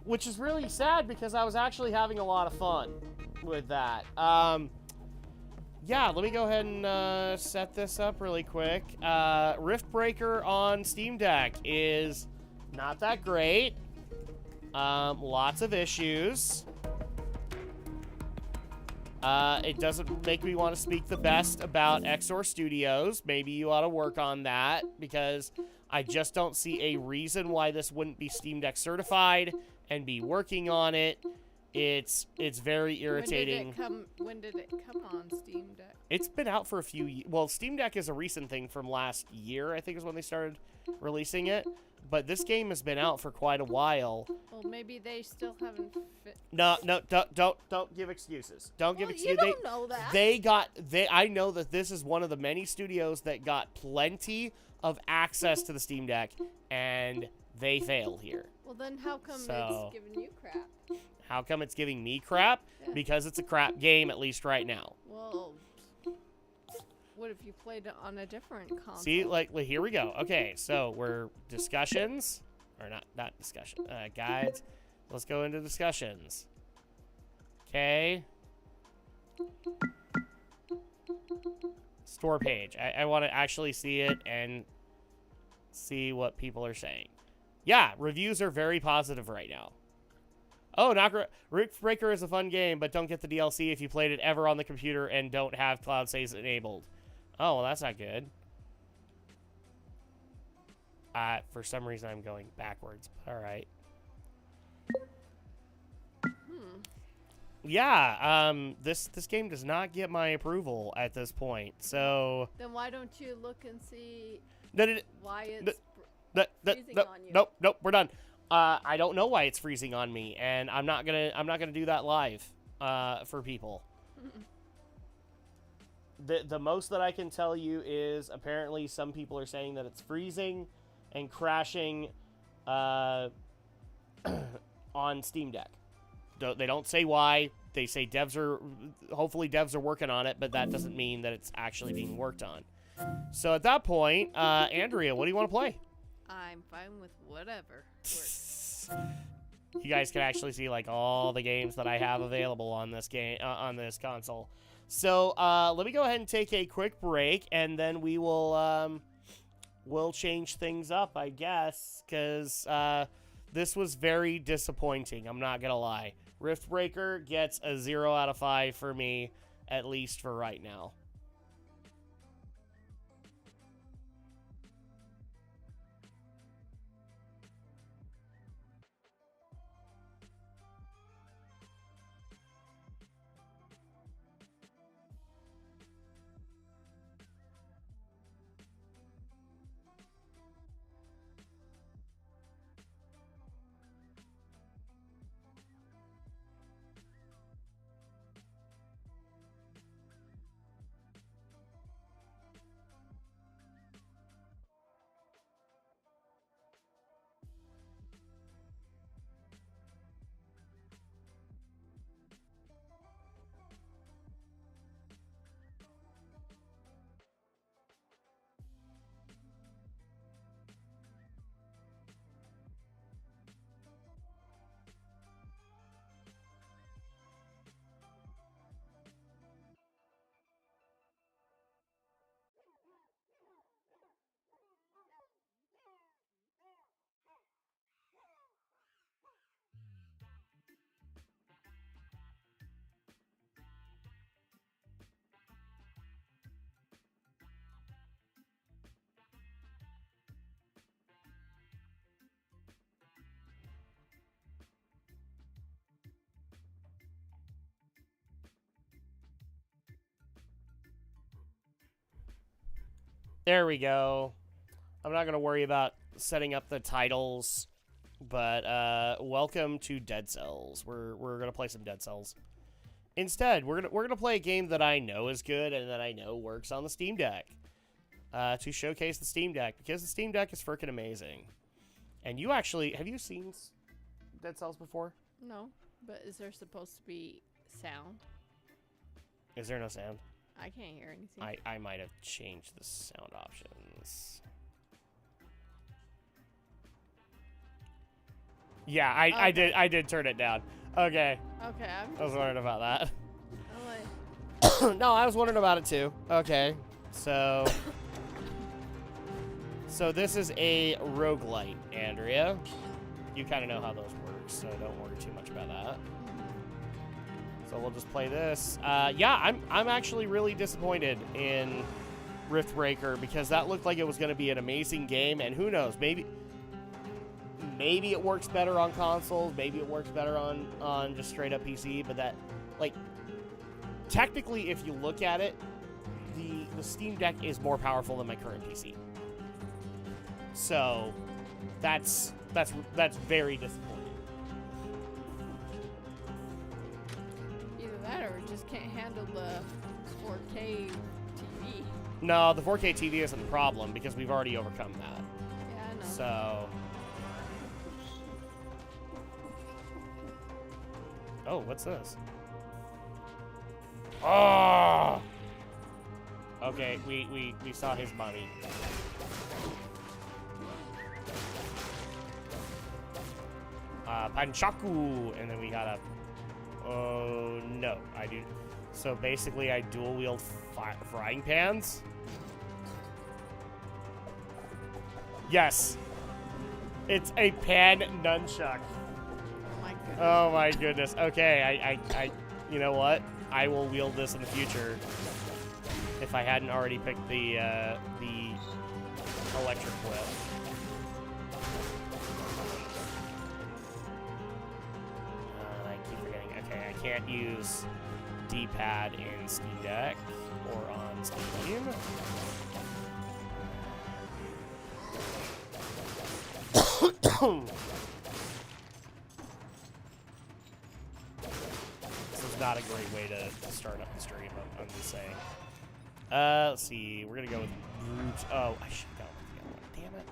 which is really sad because I was actually having a lot of fun with that. Yeah, let me go ahead and set this up really quick. Riftbreaker on Steam Deck is not that great. Lots of issues. It doesn't make me want to speak the best about XOR Studios. Maybe you ought to work on that, because I just don't see a reason why this wouldn't be Steam Deck certified and be working on it. It's very irritating. When did it come on Steam Deck? It's been out for a few well, Steam Deck is a recent thing from last year, I think is when they started releasing it. But this game has been out for quite a while. Well, maybe they still haven't fit. No, don't give excuses. Don't give excuses. You don't know that. I know that this is one of the many studios that got plenty of access to the Steam Deck, and they failed here. Well, then how come it's giving you crap? How come it's giving me crap? Yeah. Because it's a crap game, at least right now. Well, what if you played it on a different console? See, like here we go. Okay, so we're discussions, or not discussion, guides. Let's go into discussions. Okay. Store page. I want to actually see it and see what people are saying. Yeah, reviews are very positive right now. Oh, Riftbreaker is a fun game, but don't get the DLC if you played it ever on the computer and don't have cloud saves enabled. Oh, well, that's not good. For some reason, I'm going backwards. All right. Yeah, this game does not get my approval at this point, so... Then why don't you look and see why it's freezing on you? Nope, we're done. I don't know why it's freezing on me, and I'm not gonna do that live for people. The most that I can tell you is apparently some people are saying that it's freezing and crashing on Steam Deck. They don't say why. They say hopefully devs are working on it, but that doesn't mean that it's actually being worked on. So at that point, Andrea, what do you want to play? I'm fine with whatever. you guys can actually see like all the games that I have available on this game on this console. So let me go ahead and take a quick break, and then we will we'll change things up, I guess, because this was very disappointing. I'm not gonna lie. Riftbreaker gets a 0 out of 5 for me, at least for right now. There we go. I'm not going to worry about setting up the titles, but welcome to Dead Cells. We're going to play some Dead Cells. Instead, we're going to play a game that I know is good and that I know works on the Steam Deck. To showcase the Steam Deck, because the Steam Deck is freaking amazing. And you actually, have you seen Dead Cells before? No, but is there supposed to be sound? Is there no sound? I can't hear anything. I might have changed the sound options. Yeah, I did turn it down. Okay. Okay, I was wondering about that. I'm like, No, I was wondering about it too. Okay. So this is a roguelite, Andrea. You kind of know how those work, so don't worry too much about that. So we'll just play this. Yeah, I'm actually really disappointed in Riftbreaker because that looked like it was going to be an amazing game, and who knows, maybe it works better on consoles, maybe it works better on just straight up PC, but that, like, technically, if you look at it, the Steam Deck is more powerful than my current PC. So that's very disappointing. that or it just can't handle the 4K TV. No, the 4K TV isn't the problem because we've already overcome that. Yeah, I know. So... Oh, what's this? Oh! Okay, we saw his money. Panchaku! And then we got a... Oh, no. I do... So basically, I dual-wield frying pans? Yes! It's a pan nunchuck. Oh my goodness. Oh my goodness. Okay, I you know what? I will wield this in the future if I hadn't already picked the electric whip. I keep forgetting. Okay, I can't use D-pad in Steam Deck or on Steam. This is not a great way to start up the stream, I'm just saying. Let's see. We're gonna go with Brute. Oh, I should have gone with the other one. Damn it.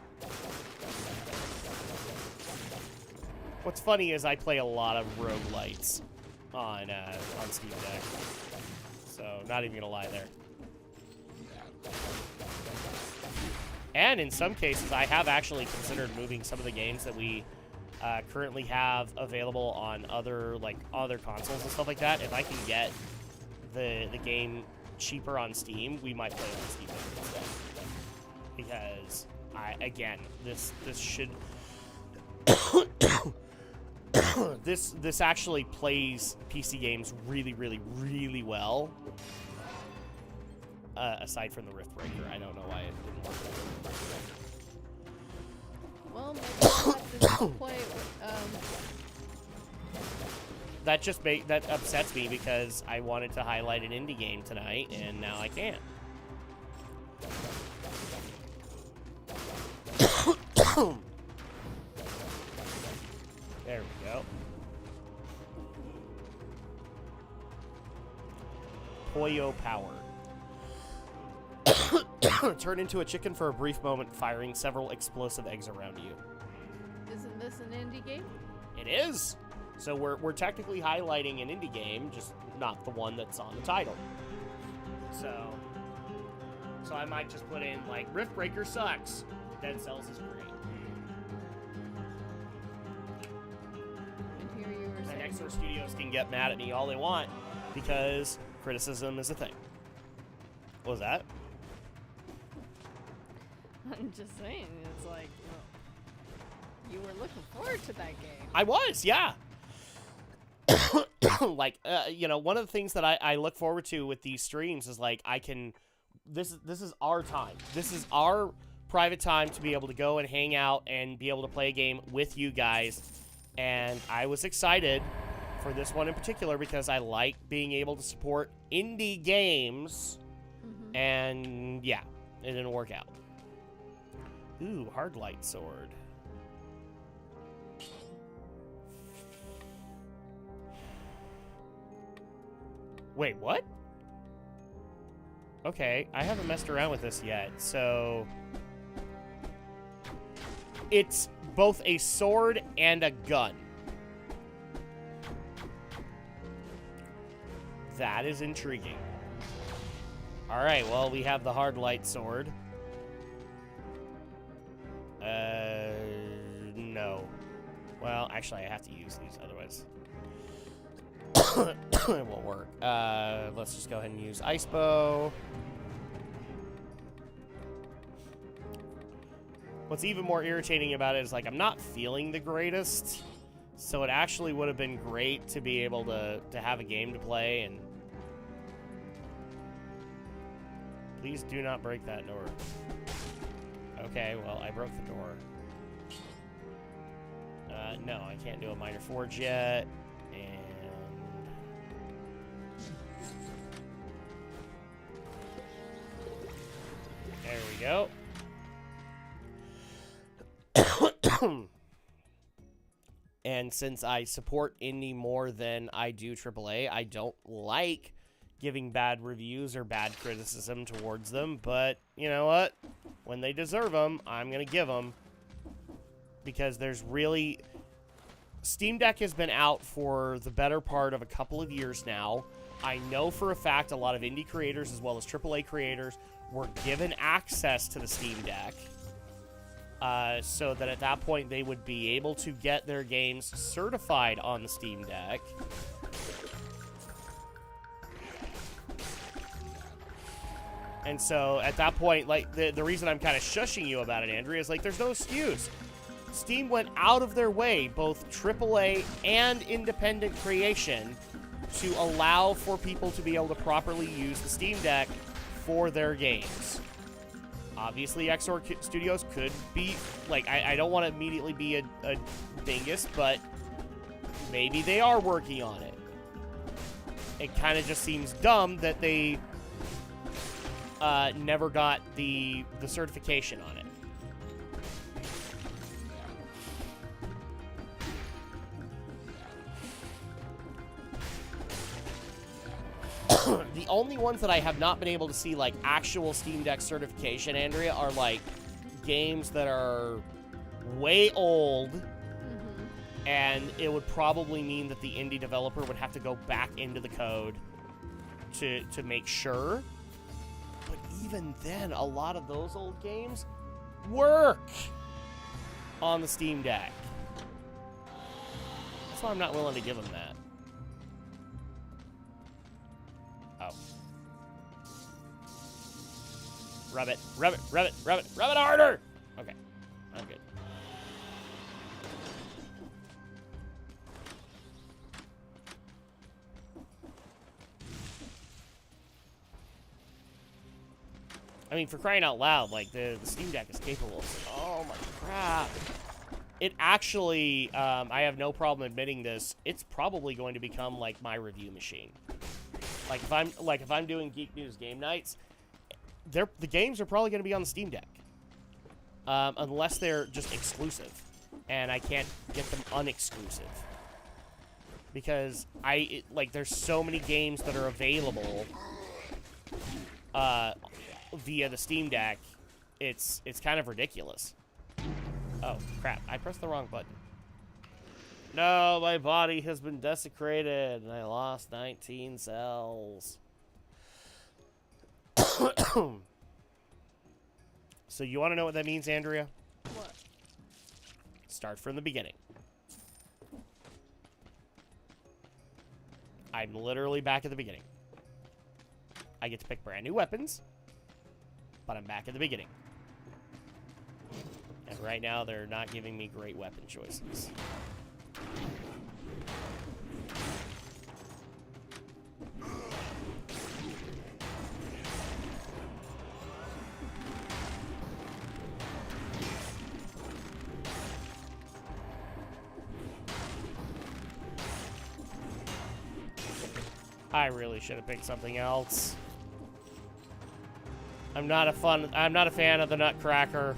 What's funny is I play a lot of roguelites on Steam Deck. So, not even gonna lie there. And in some cases, I have actually considered moving some of the games that we currently have available on other consoles and stuff like that. If I can get the game cheaper on Steam, we might play it on Steam instead. Because this should this actually plays PC games really, really, really well. Aside from the Riftbreaker, I don't know why it didn't work. Well, maybe I'll have to play it with, that upsets me because I wanted to highlight an indie game tonight, and now I can't. There we go. Poyo Power. Turn into a chicken for a brief moment, firing several explosive eggs around you. Isn't this an indie game? It is. So we're technically highlighting an indie game, just not the one that's on the title. So I might just put in like Riftbreaker sucks. Dead Cells is great. And here you were And saying. Exor Studios can get mad at me all they want because criticism is a thing. What was that? I'm just saying, it's like, well, you were looking forward to that game. I was, yeah. Like, one of the things that I look forward to with these streams is like this is our time. This is our private time to be able to go and hang out and be able to play a game with you guys. And I was excited for this one in particular because I like being able to support indie games. Mm-hmm. And yeah, it didn't work out. Ooh, hard light sword. Wait, what? Okay, I haven't messed around with this yet, so... It's both a sword and a gun. That is intriguing. Alright, well, we have the hard light sword. No. Well, actually, I have to use these, otherwise... it won't work. Let's just go ahead and use Ice Bow. What's even more irritating about it is, like, I'm not feeling the greatest, so it actually would have been great to be able to have a game to play, and... Please do not break that door. Okay, well, I broke the door. No, I can't do a minor forge yet, and... There we go. And since I support indie more than I do AAA, I don't like giving bad reviews or bad criticism towards them, but you know what? When they deserve them, I'm going to give them. Because there's really... Steam Deck has been out for the better part of a couple of years now. I know for a fact a lot of indie creators as well as AAA creators were given access to the Steam Deck. So that at that point they would be able to get their games certified on the Steam Deck. And so at that point, like, the reason I'm kind of shushing you about it, Andrea, is like there's no excuse. Steam went out of their way, both AAA and independent creation, to allow for people to be able to properly use the Steam Deck for their games. Obviously, Exor Studios could be, like, I don't want to immediately be a dingus, but maybe they are working on it. It kind of just seems dumb that they never got the certification on it. The only ones that I have not been able to see, like, actual Steam Deck certification, Andrea, are, like, games that are way old, and it would probably mean that the indie developer would have to go back into the code to make sure. But even then, a lot of those old games work on the Steam Deck. why I'm not willing to give him that. Oh. Rub it, rub it, rub it, rub it, rub it harder! Okay, I'm good. I mean, for crying out loud, like, the Steam Deck is capable of... Oh, my crap. It actually, I have no problem admitting this, it's probably going to become, like, my review machine. Like, if I'm doing Geek News game nights, the games are probably going to be on the Steam Deck. Unless they're just exclusive. And I can't get them unexclusive. Because, there's so many games that are available... via the Steam Deck, it's kind of ridiculous. Oh, crap. I pressed the wrong button. No, my body has been desecrated, and I lost 19 cells. So you want to know what that means, Andrea? What? Start from the beginning. I'm literally back at the beginning. I get to pick brand new weapons, but I'm back at the beginning. And right now, they're not giving me great weapon choices. I really should have picked something else. I'm not a fan of the Nutcracker.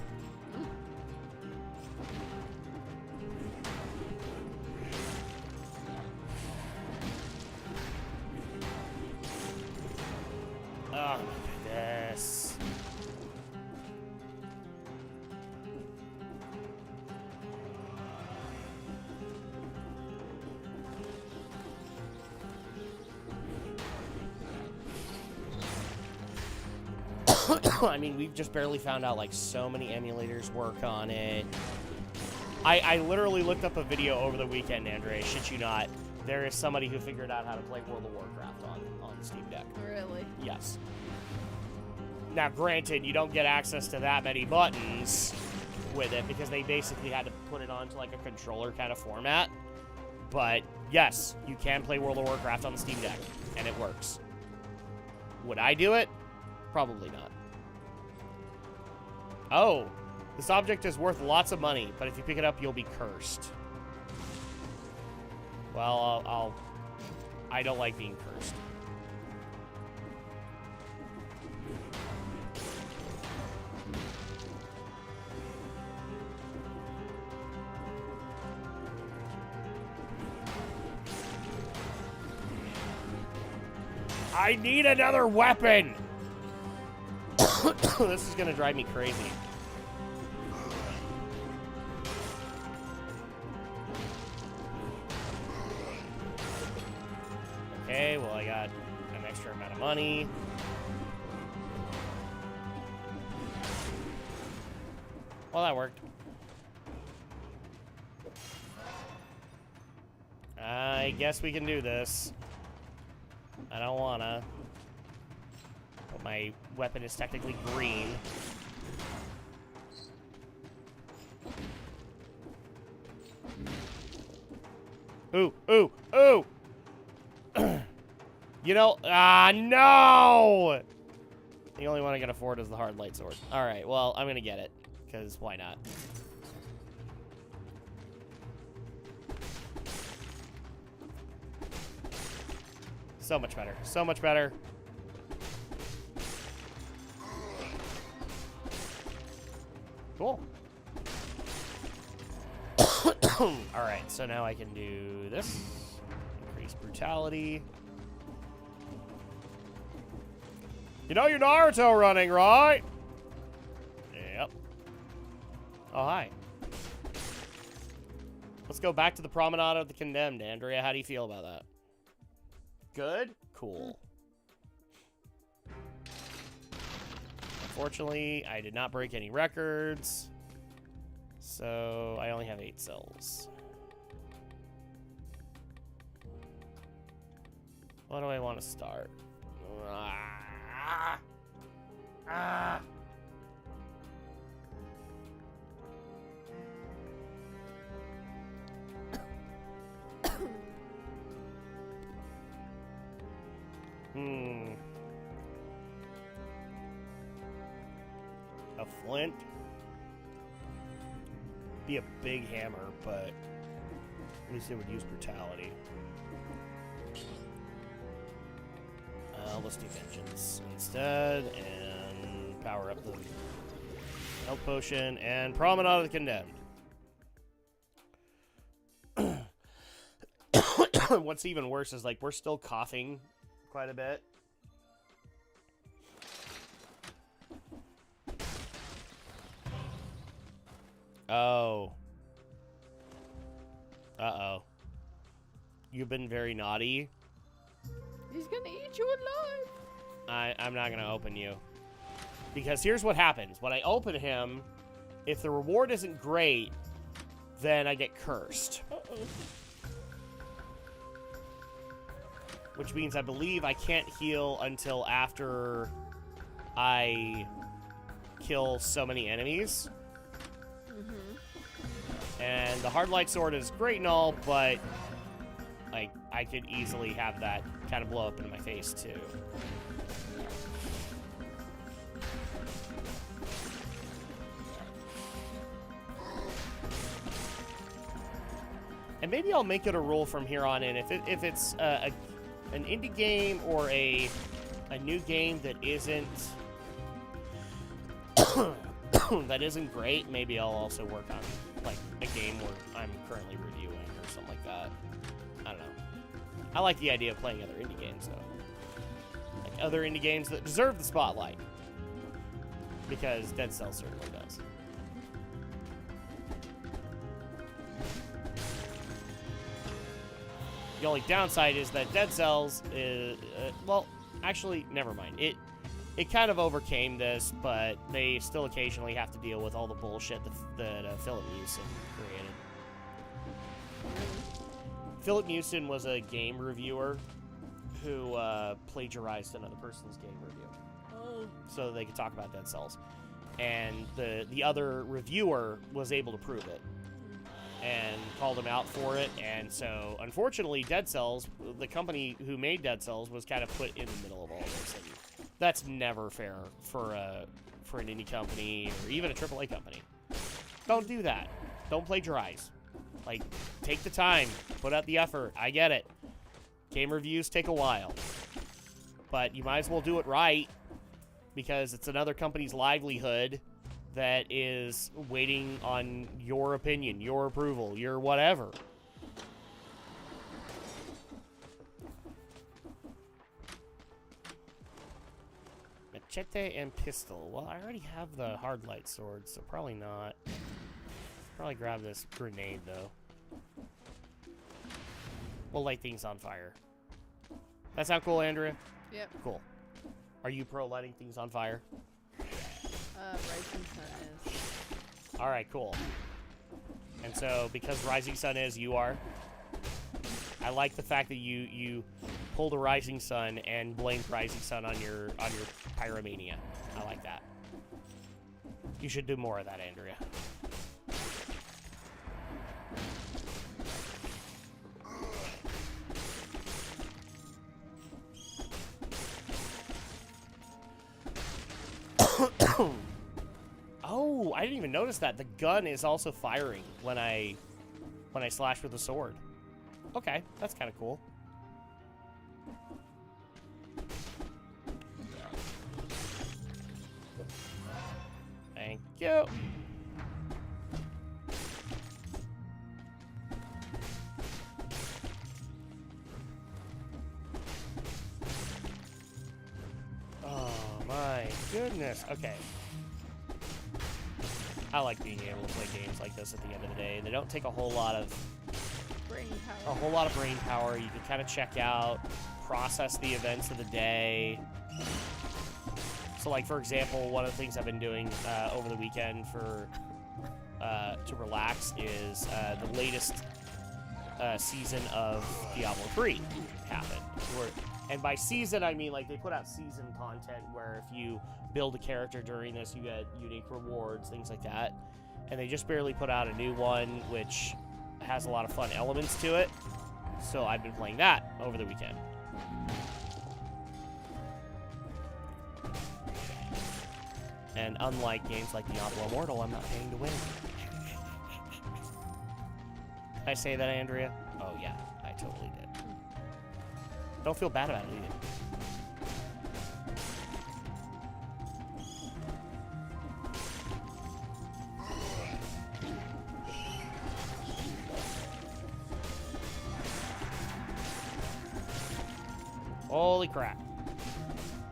Oh my goodness. I mean, we've just barely found out, like, so many emulators work on it. I literally looked up a video over the weekend, Andre, shit you not. There is somebody who figured out how to play World of Warcraft on Steam Deck. Really? Yes. Now, granted, you don't get access to that many buttons with it because they basically had to put it onto, like, a controller kind of format. But, yes, you can play World of Warcraft on the Steam Deck, and it works. Would I do it? Probably not. Oh, this object is worth lots of money, but if you pick it up, you'll be cursed. Well, I don't like being cursed. I need another weapon! This is gonna drive me crazy. Okay, well, I got an extra amount of money. Well, that worked. I guess we can do this. I don't wanna. But my weapon is technically green. Ooh, ooh, ooh! You know, no! The only one I can afford is the hard light sword. Alright, well, I'm gonna get it. Because why not? So much better. So much better. Cool. Alright, so now I can do this. Increase brutality. You know you're Naruto running, right? Yep. Oh, hi. Let's go back to the Promenade of the Condemned, Andrea. How do you feel about that? Good? Cool. Unfortunately, I did not break any records. So, I only have 8 cells. What do I want to start? Ah. Ah. A flint? Be a big hammer, but at least it would use brutality. Let's do vengeance instead, and power up the health potion, and promenade of the condemned. What's even worse is, like, we're still coughing quite a bit. Oh. Uh-oh. You've been very naughty. He's gonna eat you alive. I'm not gonna open you. Because here's what happens. When I open him, if the reward isn't great, then I get cursed. Uh-oh. Which means I believe I can't heal until after I kill so many enemies. And the hard light sword is great and all, but like I could easily have that kind of blow up in my face too. And maybe I'll make it a rule from here on in. If it's an indie game or a new game that isn't that isn't great, maybe I'll also work on like a game where I'm currently reviewing or something like that. I don't know. I like the idea of playing other indie games though. Like other indie games that deserve the spotlight. Because Dead Cells certainly does. The only downside is that Dead Cells is, well, actually, never mind. It kind of overcame this, but they still occasionally have to deal with all the bullshit that Philip Mewson created. Philip Mewson was a game reviewer who plagiarized another person's game review. Oh. So they could talk about Dead Cells. And the other reviewer was able to prove it and called him out for it. And so, unfortunately, Dead Cells, the company who made Dead Cells, was kind of put in the middle of all this. And that's never fair for an indie company or even a AAA company. Don't do that. Don't plagiarize. Like, take the time. Put out the effort. I get it. Game reviews take a while. But you might as well do it right, because it's another company's livelihood that is waiting on your opinion, your approval, your whatever. Machete and pistol. Well, I already have the hard light sword, so probably not. Probably grab this grenade, though. We'll light things on fire. That sound cool, Andrea? Yep. Cool. Are you pro lighting things on fire? Rising Sun is. Alright, cool. And so, because Rising Sun is, you are. I like the fact that you pulled a Rising Sun and blamed Rising Sun on your pyromania. I like that. You should do more of that, Andrea. Oh, I didn't even notice that. The gun is also firing when I slash with the sword. Okay, that's kind of cool. Thank you. Oh my goodness. Okay. I like being able to play games like this at the end of the day. They don't take a whole lot of Brain power. You can kind of check out, process the events of the day. So, like, for example, one of the things I've been doing over the weekend to relax is the latest season of Diablo 3 happened. And by season, I mean, like, they put out season content where if you build a character during this, you get unique rewards, things like that. And they just barely put out a new one, which has a lot of fun elements to it. So I've been playing that over the weekend. And unlike games like Diablo Immortal, I'm not paying to win. Did I say that, Andrea? Oh, yeah, I totally did. Don't feel bad about it either. Holy crap.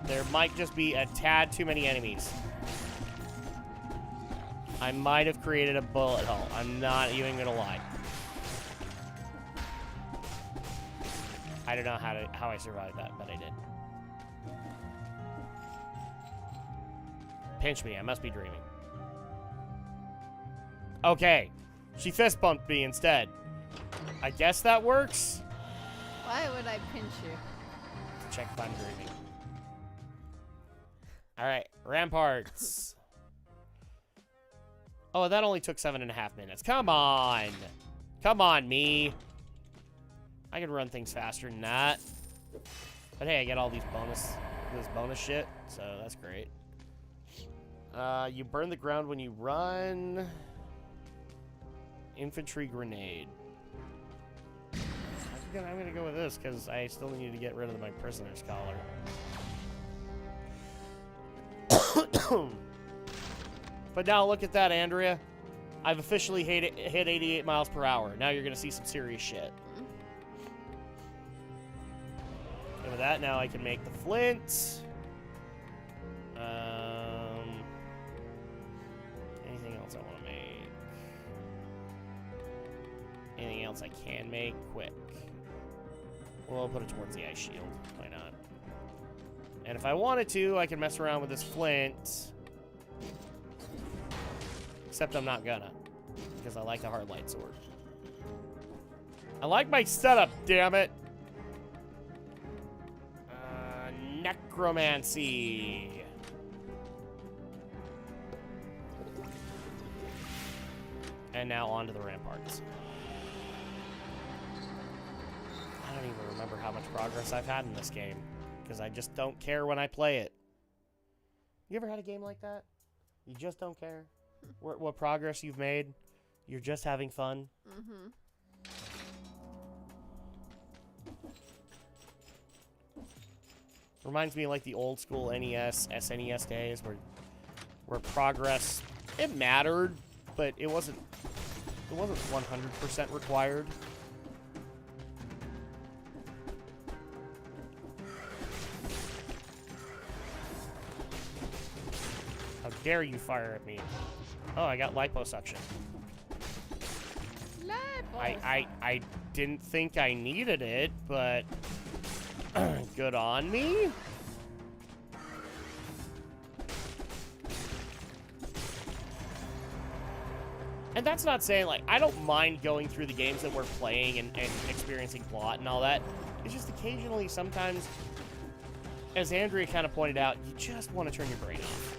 There might just be a tad too many enemies. I might have created a bullet hole. I'm not even gonna lie. I don't know how I survived that, but I did. Pinch me. I must be dreaming. Okay. She fist bumped me instead. I guess that works. Why would I pinch you? Check if I'm dreaming. Alright. Ramparts. Oh, that only took 7.5 minutes. Come on. Come on, me. I could run things faster than that. But hey, I get all these bonus shit, so that's great. You burn the ground when you run. Infantry grenade. I'm gonna go with this because I still need to get rid of my prisoner's collar. But now look at that, Andrea. I've officially hit 88 miles per hour. Now you're gonna see some serious shit. And with that, now I can make the flint. Anything else I want to make? Anything else I can make? Quick. Well, I'll put it towards the ice shield. Why not? And if I wanted to, I can mess around with this flint. Except I'm not gonna. Because I like a hard light sword. I like my setup, damn it! Necromancy. And now on to the ramparts. I don't even remember how much progress I've had in this game. Because I just don't care when I play it. You ever had a game like that? You just don't care? What progress you've made? You're just having fun? Mm-hmm. Reminds me of like the old school NES, SNES days where progress, it mattered, but it wasn't 100% required. How dare you fire at me? Oh, I got liposuction. I didn't think I needed it, but good on me. And that's not saying, like, I don't mind going through the games that we're playing and experiencing plot and all that. It's just occasionally, sometimes, as Andrea kind of pointed out, you just want to turn your brain off.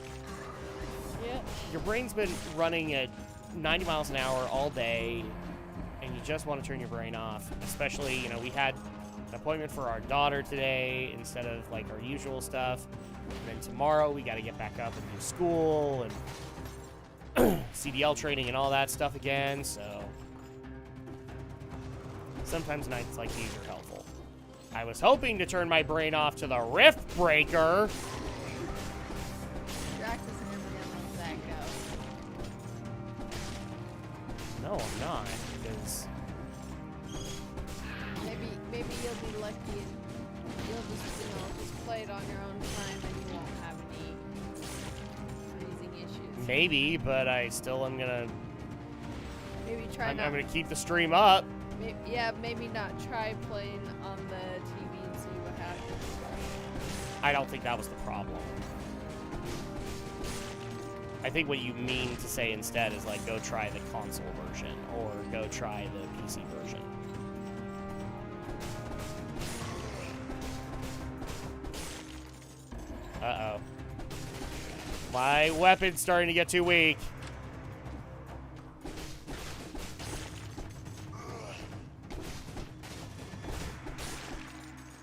Yeah. Your brain's been running at 90 miles an hour all day, and you just want to turn your brain off. Especially, you know, we had an appointment for our daughter today instead of, like, our usual stuff. And then tomorrow we got to get back up and do school and CDL training and all that stuff again, so sometimes nights like these are helpful. I was hoping to turn my brain off to the Riftbreaker. Drak is never gonna let that go. No, I'm not, because Maybe you'll be lucky and you'll just, you know, just play it on your own time and you won't have any freezing issues. maybe, but I still am gonna. Maybe try I'm not. gonna keep the stream up. Maybe not try playing on the TV and see what happens. I don't think that was the problem. I think what you mean to say instead is like go try the console version or go try the PC version. Uh-oh. My weapon's starting to get too weak.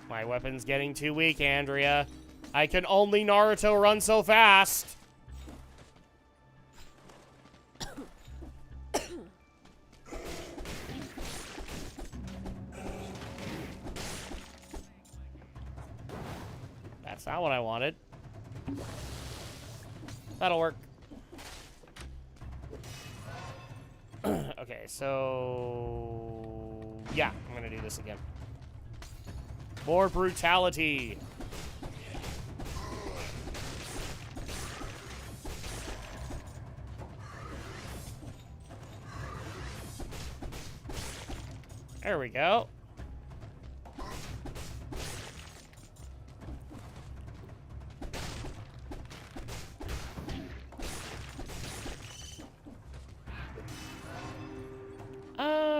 My weapon's getting too weak, Andrea. I can only Naruto run so fast. That's not what I wanted. That'll work. Okay, so... yeah, I'm gonna do this again. More brutality. There we go.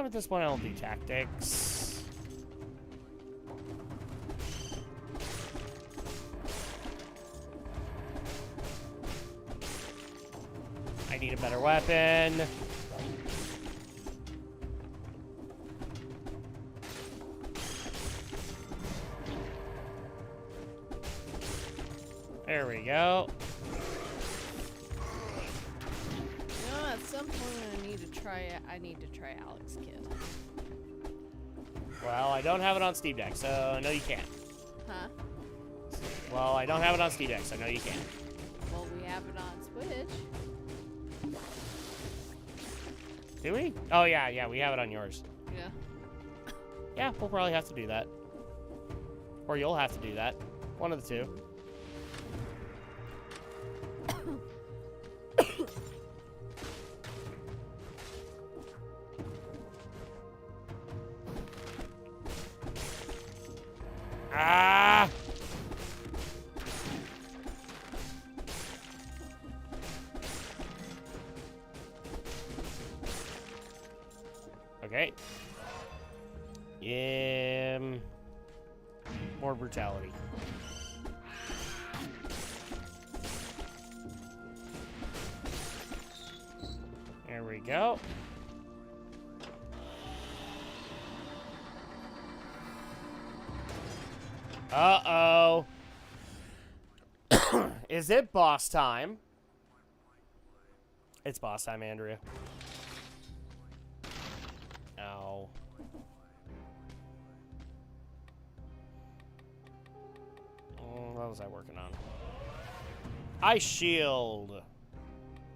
At this point, I'll do tactics. I need a better weapon. There we go. You know, at some point I need to try Alex Kidd. Well, I don't have it on Steam Deck, so no, you can't. Huh? Well, I don't have it on Steam Deck, so no, you can't. Well, we have it on Switch. Do we? Oh, yeah, we have it on yours. Yeah. Yeah, we'll probably have to do that. Or you'll have to do that. One of the two. Ah! Okay. More brutality. There we go. Uh-oh. Is it boss time? It's boss time, Andrea. Ow. What was I working on? Ice shield.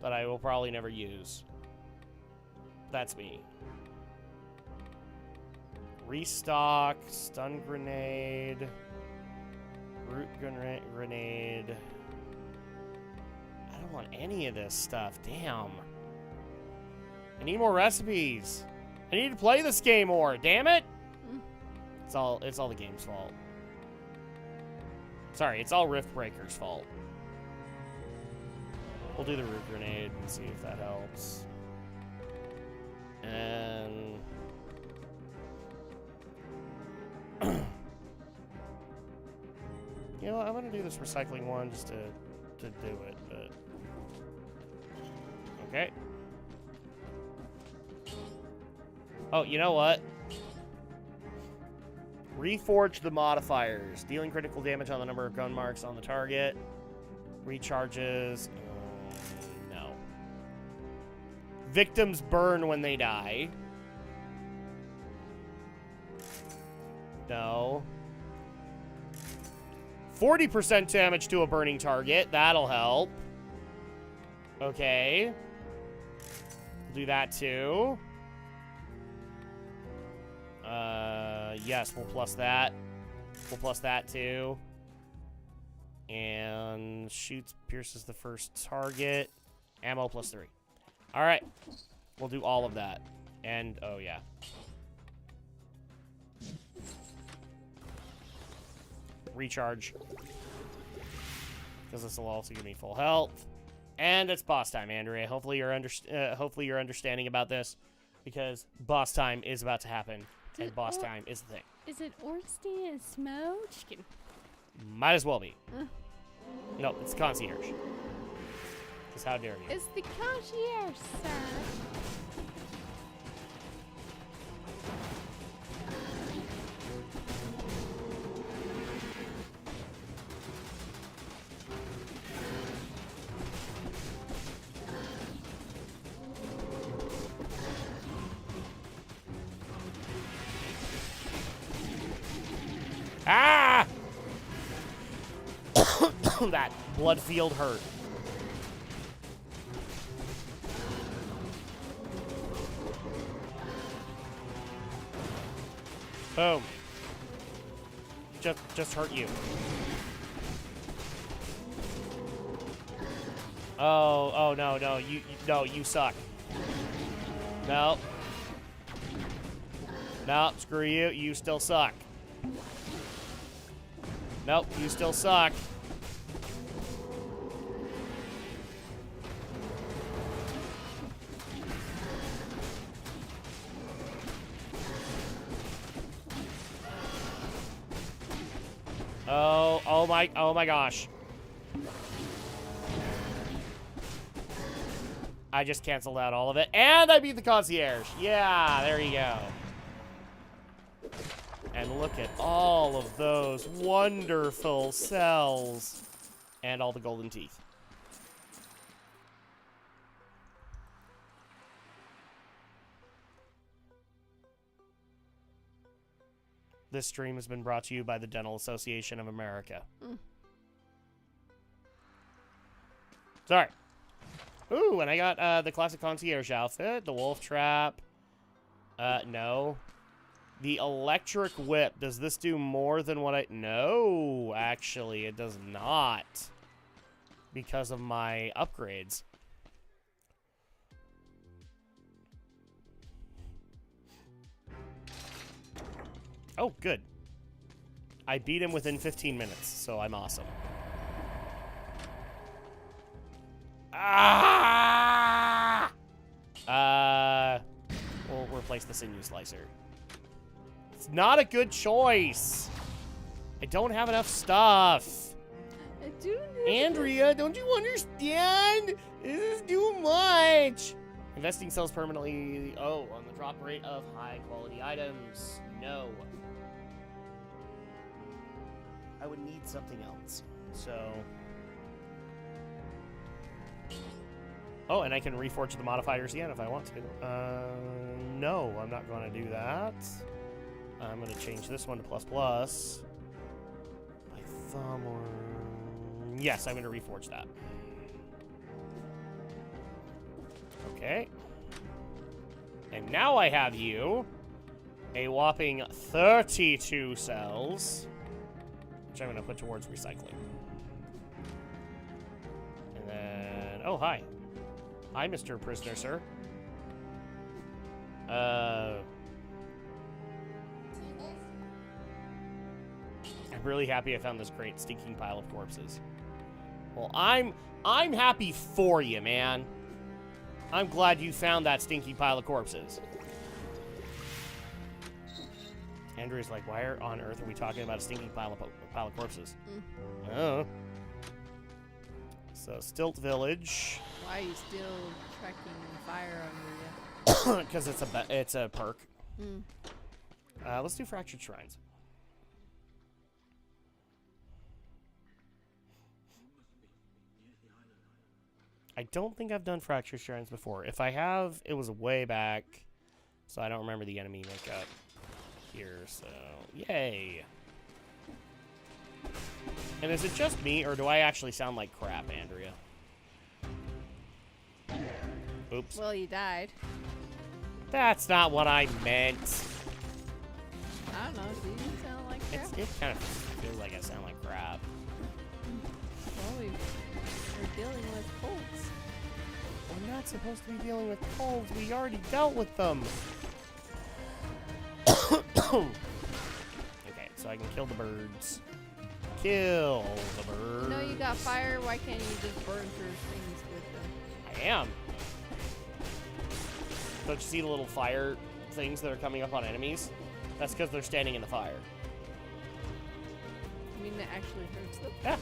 That I will probably never use. That's me. Restock, stun grenade, root grenade. I don't want any of this stuff. Damn. I need more recipes. I need to play this game more. Damn it! It's all the game's fault. Sorry, it's all Riftbreaker's fault. We'll do the root grenade and see if that helps. And you know, I'm gonna do this recycling one just to do it, but okay. Oh, you know what? Reforge the modifiers, dealing critical damage on the number of gun marks on the target. Recharges. No. Victims burn when they die. No. 40% damage to a burning target. That'll help. Okay. We'll do that too. Yes, we'll plus that. We'll plus that too. And shoots, pierces the first target. Ammo plus 3. Alright. We'll do all of that. And, oh yeah. Recharge. Because this will also give me full health. And it's boss time, Andrea. Hopefully you're understanding about this. Because boss time is about to happen. And boss time is the thing. Is it Ornstein and Smoke? Might as well be. No, it's the concierge. Because how dare you? It's the concierge, sir. Ah! That blood field hurt. Boom. Just hurt you. Oh no, you suck. No. No, screw you. You still suck. Nope, you still suck. Oh my gosh. I just canceled out all of it, and I beat the concierge. Yeah, there you go. And look at all of those wonderful cells. And all the golden teeth. This stream has been brought to you by the Dental Association of America. Sorry. Ooh, and I got the classic concierge outfit, the wolf trap. No. The electric whip. Does this do more than what I... No, actually, it does not. Because of my upgrades. Oh, good. I beat him within 15 minutes, so I'm awesome. Ah! We'll replace the sinew slicer. It's not a good choice. I don't have enough stuff. I do. Andrea, don't you understand? This is too much. Investing sells permanently. Oh, on the drop rate of high quality items. No. I would need something else. So. Oh, and I can reforge the modifiers again if I want to. No, I'm not going to do that. I'm going to change this one to ++. My thumb or... Yes, I'm going to reforge that. Okay. And now I have you a whopping 32 cells, which I'm going to put towards recycling. And then... Oh, hi. Hi, Mr. Prisoner, sir. I'm really happy I found this great stinking pile of corpses. Well, I'm happy for you, man. I'm glad you found that stinky pile of corpses. Andrew's like, why on earth are we talking about a stinking pile of corpses? Oh. So, Stilt Village. Why are you still tracking fire under you? Because it's a perk. Let's do Fractured Shrines. I don't think I've done Fractured Shrines before. If I have, it was way back, so I don't remember the enemy makeup here, so yay. And is it just me, or do I actually sound like crap, Andrea? Oops. Well, you died. That's not what I meant. I don't know. Do you sound like crap? It kind of feels like I sound like crap. Well, we're dealing with colds. We're not supposed to be dealing with colds. We already dealt with them. Okay, so I can kill the birds. Kill the birds. You know you got fire. Why can't you just burn through things with them? I am. Don't you see the little fire things that are coming up on enemies? That's because they're standing in the fire. I mean, it actually hurts them. Yeah.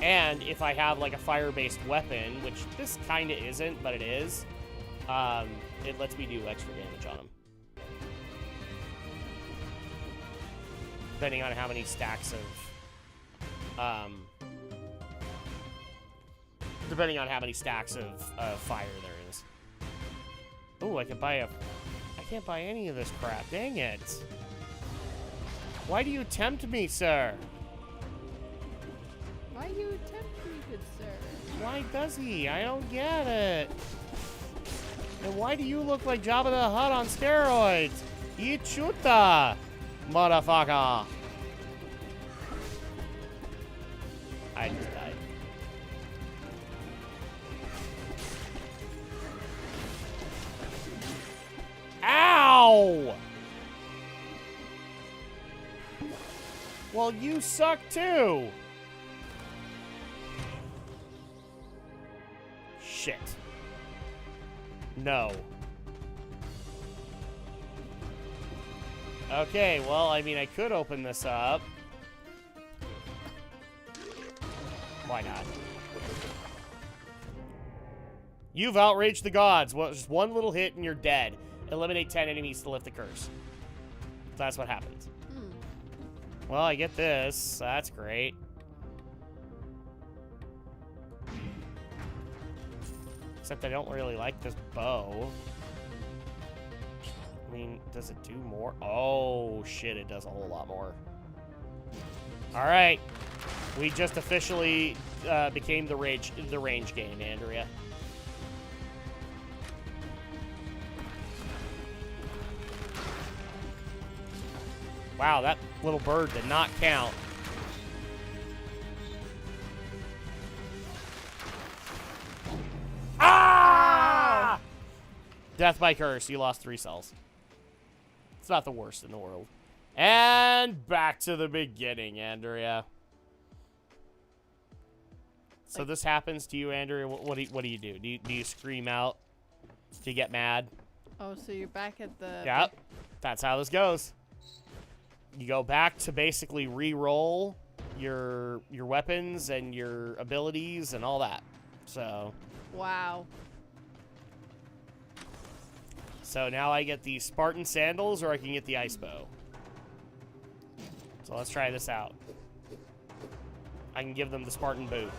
And if I have like a fire-based weapon, which this kind of isn't, but it is, it lets me do extra damage on him. Depending on how many stacks of, fire there is. Oh, I can't buy any of this crap. Dang it. Why do you tempt me, sir? Why you tempt me, good sir? Why does he? I don't get it. And why do you look like Jabba the Hutt on steroids? Eat chuta, motherfucker. I just died. Ow! Well, you suck too. Shit. No. Okay, well, I mean, I could open this up. Why not? You've outraged the gods. Well, just one little hit and you're dead. Eliminate 10 enemies to lift the curse. That's what happens. Well, I get this. That's great. Except I don't really like this bow. I mean, does it do more? Oh, shit, it does a whole lot more. All right. We just officially became the range game, Andrea. Wow, that little bird did not count. Ah! Death by curse. You lost 3 cells. It's not the worst in the world. And back to the beginning, Andrea. So this happens to you, Andrea. What do you do? Do you scream out? Do you get mad? Oh, so you're back at the... Yep. That's how this goes. You go back to basically re-roll your weapons and your abilities and all that. So... Wow. So now I get the Spartan sandals or I can get the ice bow. So let's try this out. I can give them the Spartan boot.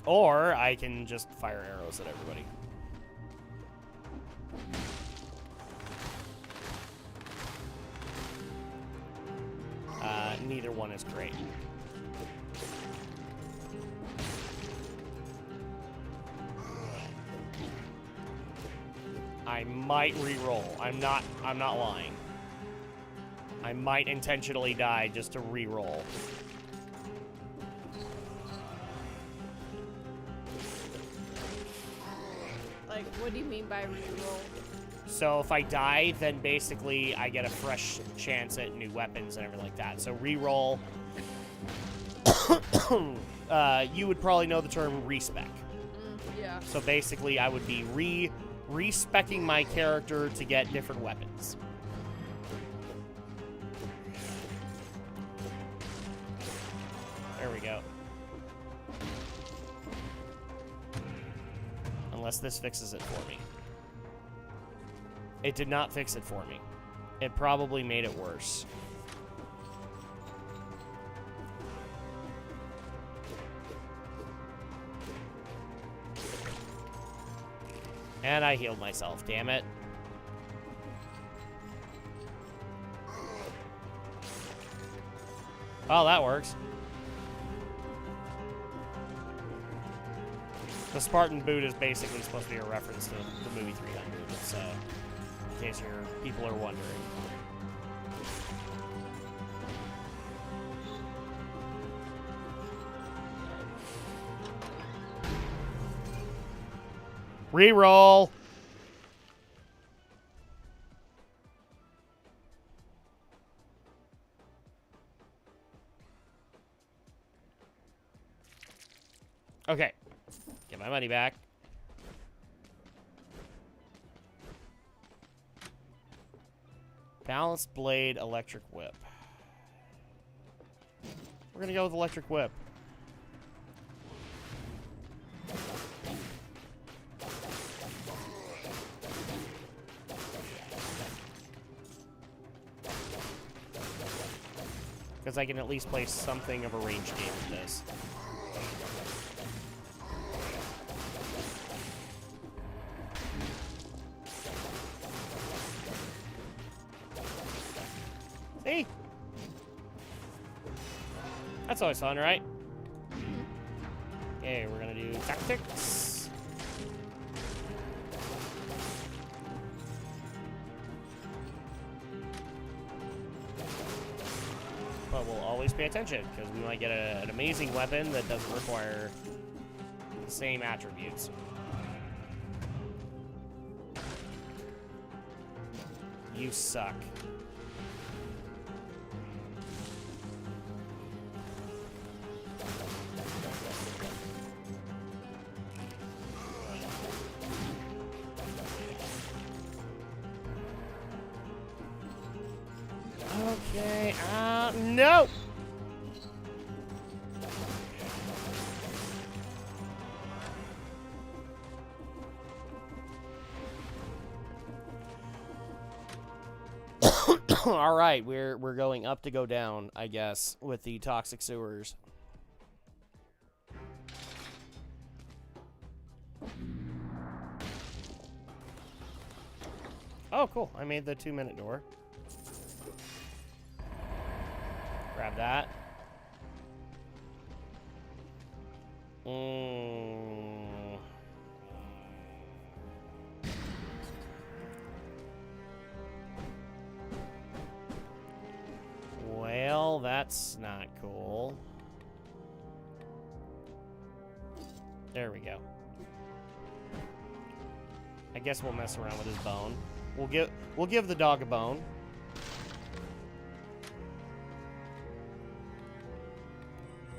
Or I can just fire arrows at everybody. Neither one is great. I might re-roll. I'm not lying. I might intentionally die just to re-roll. Like, what do you mean by re-roll? So if I die, then basically I get a fresh chance at new weapons and everything like that. So re-roll. You would probably know the term respec. Yeah. So basically I would be respecking my character to get different weapons. There we go. Unless this fixes it for me. It did not fix it for me. It probably made it worse. And I healed myself, damn it. Oh, that works. The Spartan boot is basically supposed to be a reference to the movie 300, so in case people are wondering. Reroll. Okay. Get my money back. Balanced blade, electric whip. We're gonna go with electric whip. Because I can at least play something of a range game with this. See? That's always fun, right? Okay, we're gonna do tactics. But we'll always pay attention, because we might get an amazing weapon that doesn't require the same attributes. You suck. Okay, no! All right, we're going up to go down, I guess, with the toxic sewers. Oh, cool. I made the 2-minute door. Grab that. Well, that's not cool. There we go. I guess we'll mess around with his bone. We'll give the dog a bone.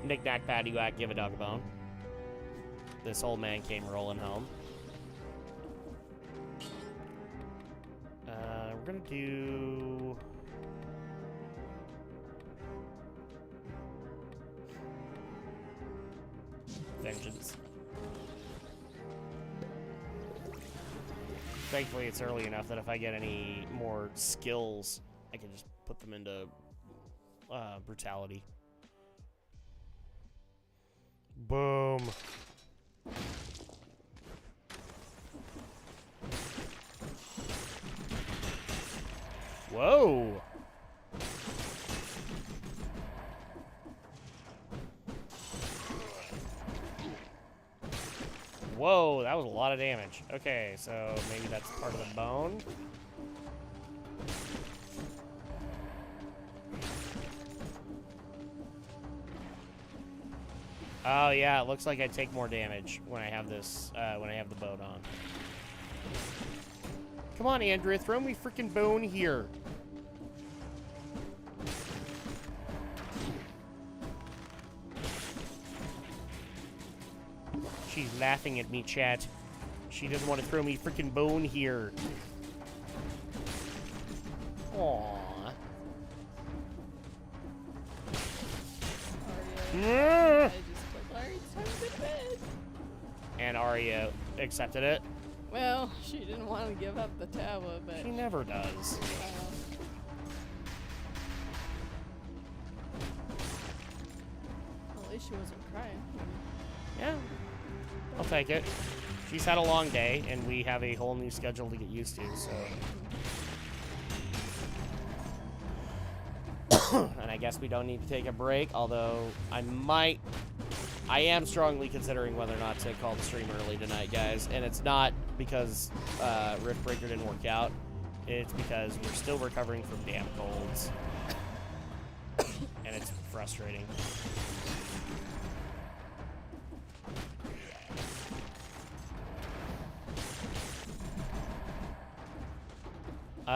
Knick-knack, paddywhack, give a dog a bone. This old man came rolling home. We're gonna do... Vengeance. Thankfully, it's early enough that if I get any more skills, I can just put them into brutality. Boom. Whoa. Whoa, that was a lot of damage. Okay, so maybe that's part of the bone. Oh yeah, it looks like I take more damage when I have this, when I have the boat on. Come on, Andrea, throw me freaking bone here. She's laughing at me, chat. She doesn't want to throw me freaking bone here. Aww. I just put Larry's time to bed. And Arya accepted it. Well, she didn't want to give up the tower, but... She never does. Well, at least she wasn't crying. Yeah. I'll take it. She's had a long day, and we have a whole new schedule to get used to, so... And I guess we don't need to take a break, although I am strongly considering whether or not to call the stream early tonight, guys. And it's not because Riftbreaker didn't work out. It's because we're still recovering from damn colds. And it's frustrating.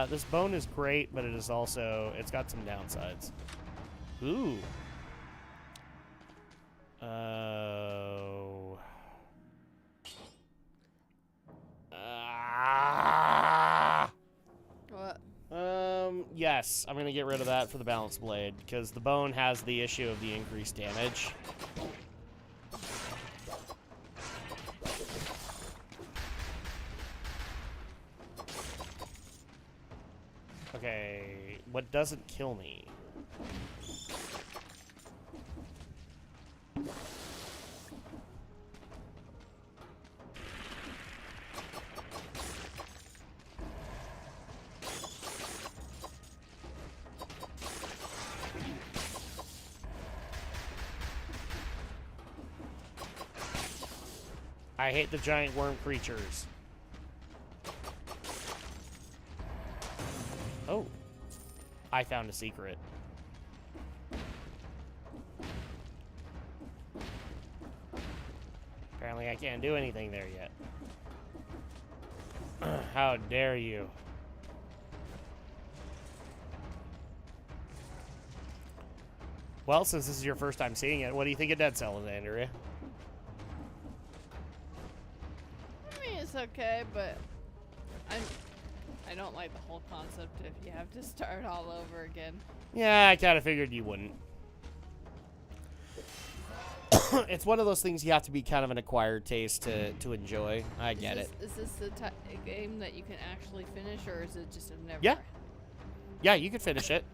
This bone is great, but it is also, it's got some downsides. Ooh. Oh. What? Yeah, Yes, I'm gonna get rid of that for the balance blade, because the bone has the issue of the increased damage. Okay, what doesn't kill me? I hate the giant worm creatures. Oh. I found a secret. Apparently I can't do anything there yet. How dare you. Well, since this is your first time seeing it, what do you think of Dead Cells, Andrea? I mean, it's okay, but I don't like the whole concept if you have to start all over again. Yeah, I kind of figured you wouldn't. It's one of those things you have to be kind of an acquired taste to enjoy. I get it. Is this the game that you can actually finish, or is it just a never? Yeah. Yeah, you could finish it.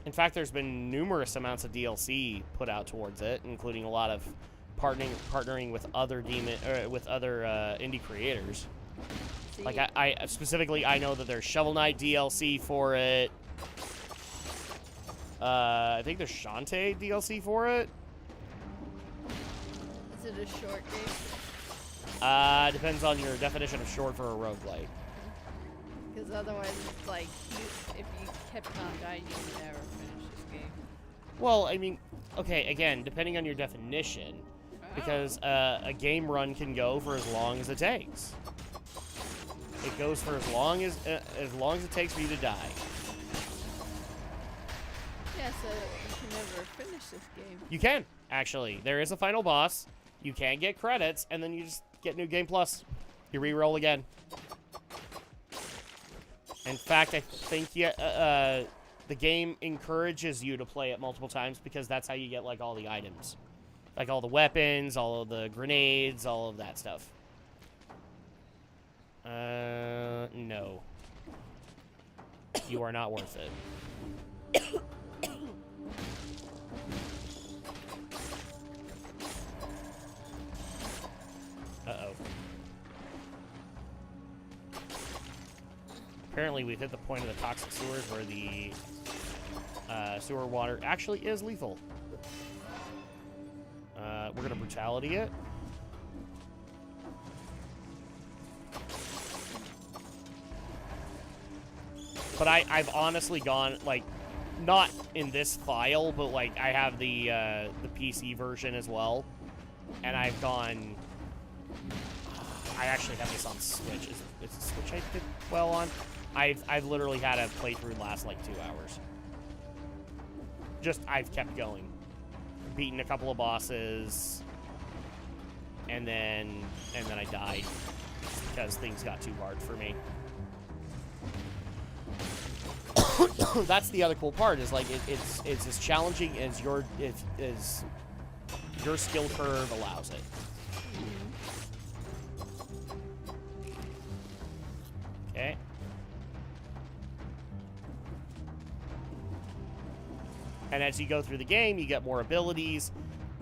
In fact, there's been numerous amounts of DLC put out towards it, including a lot of partnering with other indie creators. See, Like I specifically, I know that there's Shovel Knight DLC for it. I think there's Shantae DLC for it. is it a short game? Depends on your definition of short for a roguelike. Because otherwise, it's like if you kept on dying, you would never finish this game. Well, I mean, okay, again, depending on your definition, because a game run can go for as long as it takes. It goes for as long as it takes for you to die. Yeah, so you can never finish this game. You can, actually. There is a final boss. You can get credits, and then you just get New Game Plus. You re-roll again. In fact, I think the game encourages you to play it multiple times because that's how you get, like, all the items. Like, all the weapons, all of the grenades, all of that stuff. No. You are not worth it. Uh-oh. Apparently we've hit the point of the toxic sewers where the sewer water actually is lethal. We're gonna brutality it. But I've honestly gone, like, not in this file, but, like, I have the PC version as well. And I've gone... I actually have this on Switch. Is it Switch I did well on? I've literally had a playthrough last, like, 2 hours. Just, I've kept going. Beaten a couple of bosses. And then I died. Because things got too hard for me. That's the other cool part, is like it's as challenging as your skill curve allows it. Okay. And as you go through the game, you get more abilities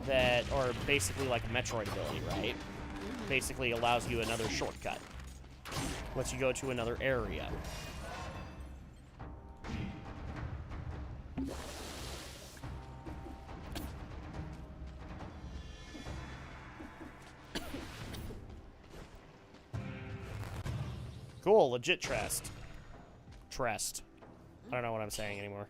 that are basically like a Metroid ability, right? Basically allows you another shortcut once you go to another area. Cool, legit Trest. Trest. I don't know what I'm saying anymore.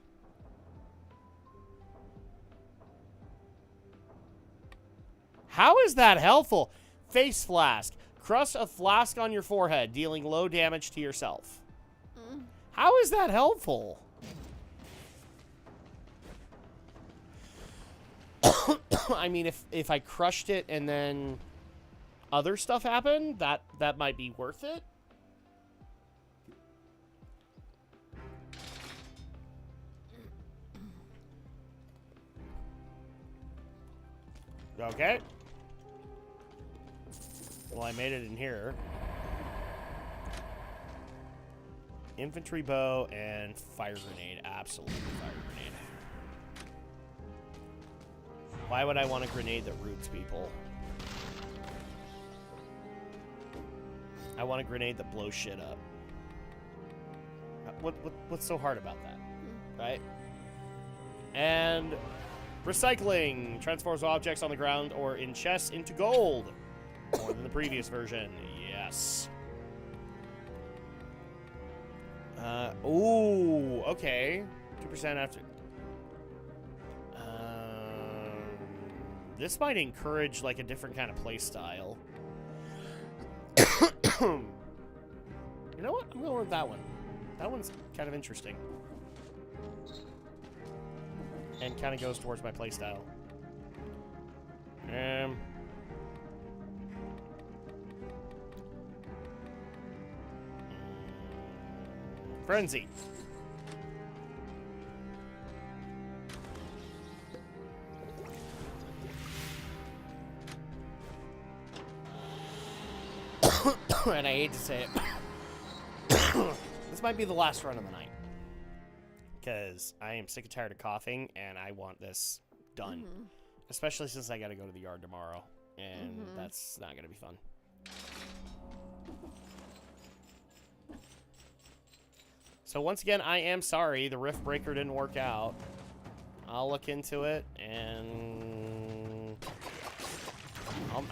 How is that helpful? Face Flask. Crush a flask on your forehead, dealing low damage to yourself. How is that helpful? I mean, if I crushed it and then other stuff happened, that might be worth it. Okay. Well, I made it in here. Infantry bow and fire grenade. Absolutely fire grenade. Why would I want a grenade that roots people? I want a grenade that blows shit up. What's so hard about that? Right? And recycling transforms objects on the ground or in chests into gold. More than the previous version. Yes. Ooh, okay. 2% after. This might encourage like a different kind of play style. You know what? I'm going with that one. That one's kind of interesting. And kind of goes towards my playstyle. Frenzy. And I hate to say it. This might be the last run of the night. Because I am sick and tired of coughing, and I want this done. Especially since I gotta go to the yard tomorrow. And that's not gonna be fun. So once again, I am sorry the Riftbreaker didn't work out. I'll look into it, and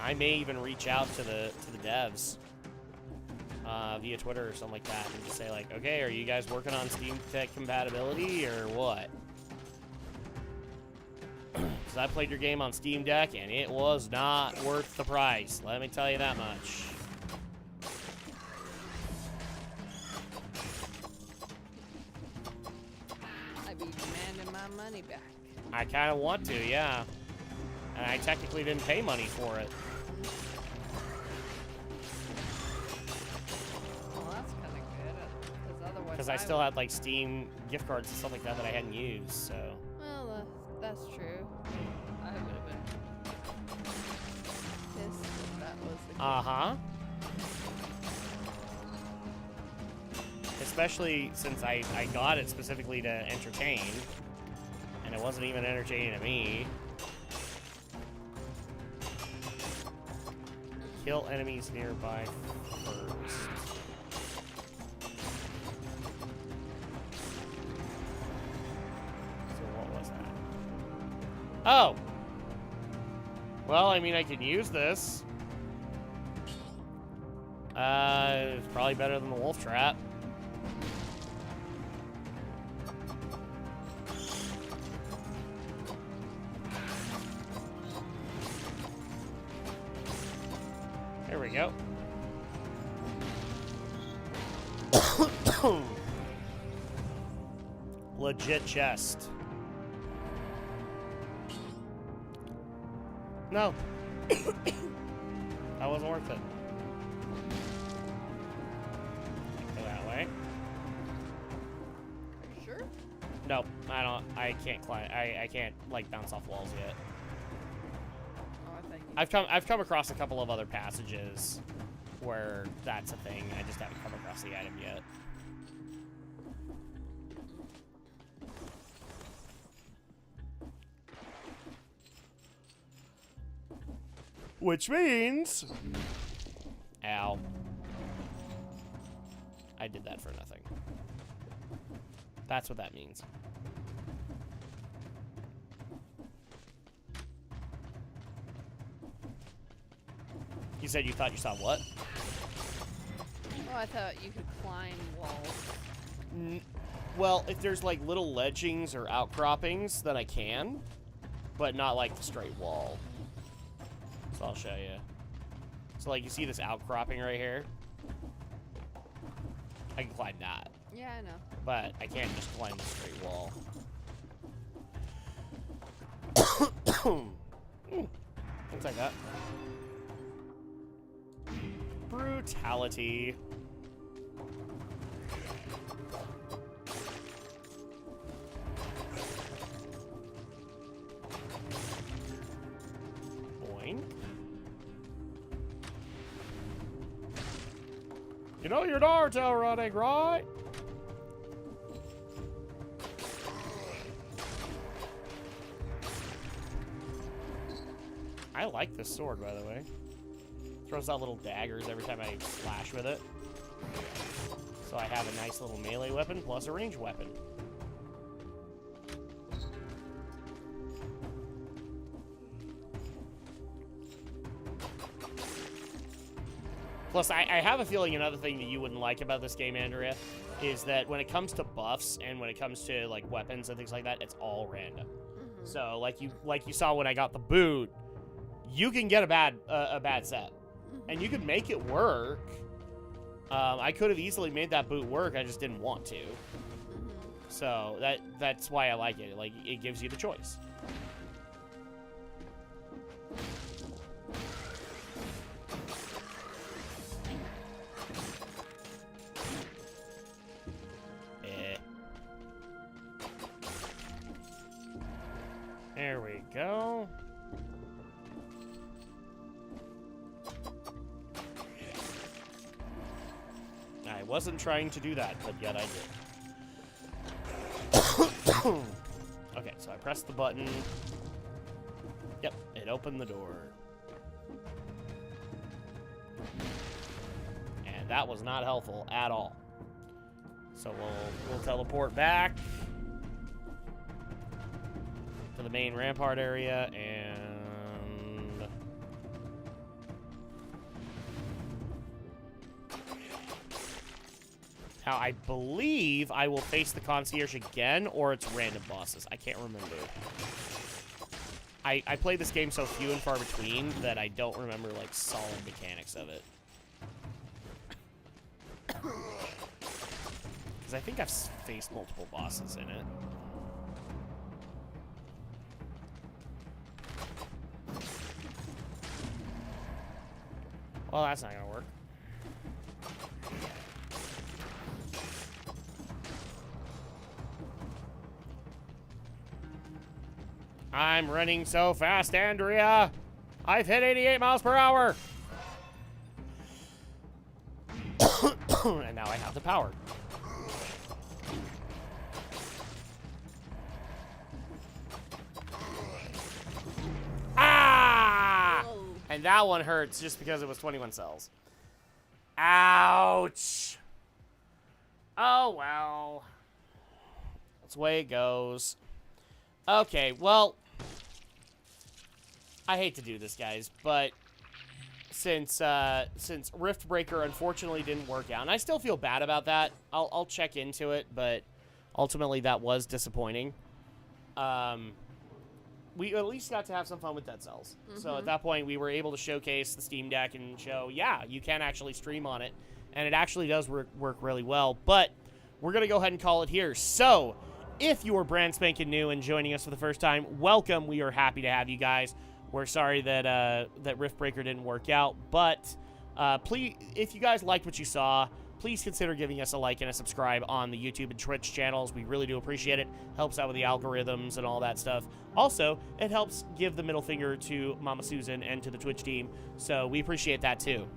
I may even reach out to the devs via Twitter or something like that, and just say like, okay, are you guys working on Steam Deck compatibility or what? Because I played your game on Steam Deck, and it was not worth the price. Let me tell you that much. I'd be demanding my money back. I kind of want to, yeah. And I technically didn't pay money for it. Well, that's kind of good. Because otherwise, Because I still had like Steam gift cards and stuff like that that I hadn't used, so. Well, that's true. I would have been pissed if that was the case. Uh-huh. Especially since I got it specifically to entertain. And it wasn't even entertaining to me. Kill enemies nearby first. So what was that? Oh! Well, I mean, I can use this. It's probably better than the wolf trap. There we go. Legit chest. No. That wasn't worth it. Go that way. Are you sure? No, I can't climb. I can't like bounce off walls yet. Oh, I think. I've come across a couple of other passages where that's a thing. I just haven't come across the item yet. Which means... Ow. I did that for nothing. That's what that means. You said you thought you saw what? Oh, I thought you could climb walls. Well, if there's like little ledgings or outcroppings, then I can. But not like the straight wall. So I'll show you. So like you see this outcropping right here? I can climb that. Yeah, I know. But I can't just climb the straight wall. Things like that. Brutality. Yoink. You know your Naruto running, right? I like this sword, by the way. Throws out little daggers every time I slash with it. So I have a nice little melee weapon plus a ranged weapon. Plus, I have a feeling another thing that you wouldn't like about this game, Andrea, is that when it comes to buffs and when it comes to like weapons and things like that, it's all random. Mm-hmm. So like you saw when I got the boot, you can get a bad set, and you could make it work. I could have easily made that boot work. I just didn't want to. Mm-hmm. So that's why I like it. Like it gives you the choice. There we go. I wasn't trying to do that, but yet I did. Okay, so I pressed the button. Yep, it opened the door. And that was not helpful at all. So we'll teleport back to the main rampart area, and now I believe I will face the concierge again, or it's random bosses. I can't remember. I play this game so few and far between that I don't remember like solid mechanics of it. Because I think I've faced multiple bosses in it. Well, that's not gonna work. I'm running so fast, Andrea! I've hit 88 miles per hour! And now I have the power. Ah! Whoa. And that one hurts just because it was 21 cells. Ouch! Oh, well. That's the way it goes. Okay, well, I hate to do this, guys, but since Riftbreaker unfortunately didn't work out, and I still feel bad about that. I'll check into it, but ultimately that was disappointing. We at least got to have some fun with Dead Cells. So at that point, we were able to showcase the Steam Deck and show, yeah, you can actually stream on it, and it actually does work really well. But we're gonna go ahead and call it here. So if you are brand spanking new and joining us for the first time, welcome. We are happy to have you guys. We're sorry that that Riftbreaker didn't work out, but please, if you guys liked what you saw, please consider giving us a like and a subscribe on the YouTube and Twitch channels. We really do appreciate it. Helps out with the algorithms and all that stuff. Also, it helps give the middle finger to Mama Susan and to the Twitch team, so we appreciate that too.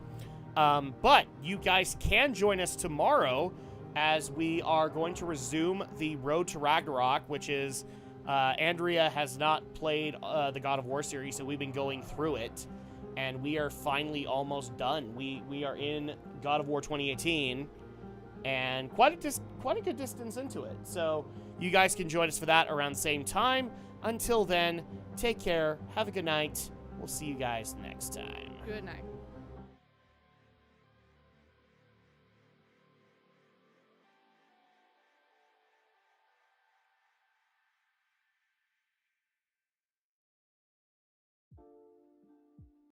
But you guys can join us tomorrow as we are going to resume the Road to Ragnarok, which is, Andrea has not played the God of War series, so we've been going through it, and we are finally almost done. We are in God of War 2018, and quite a good distance into it. So you guys can join us for that around the same time. Until then, take care, have a good night. We'll see you guys next time. Good night.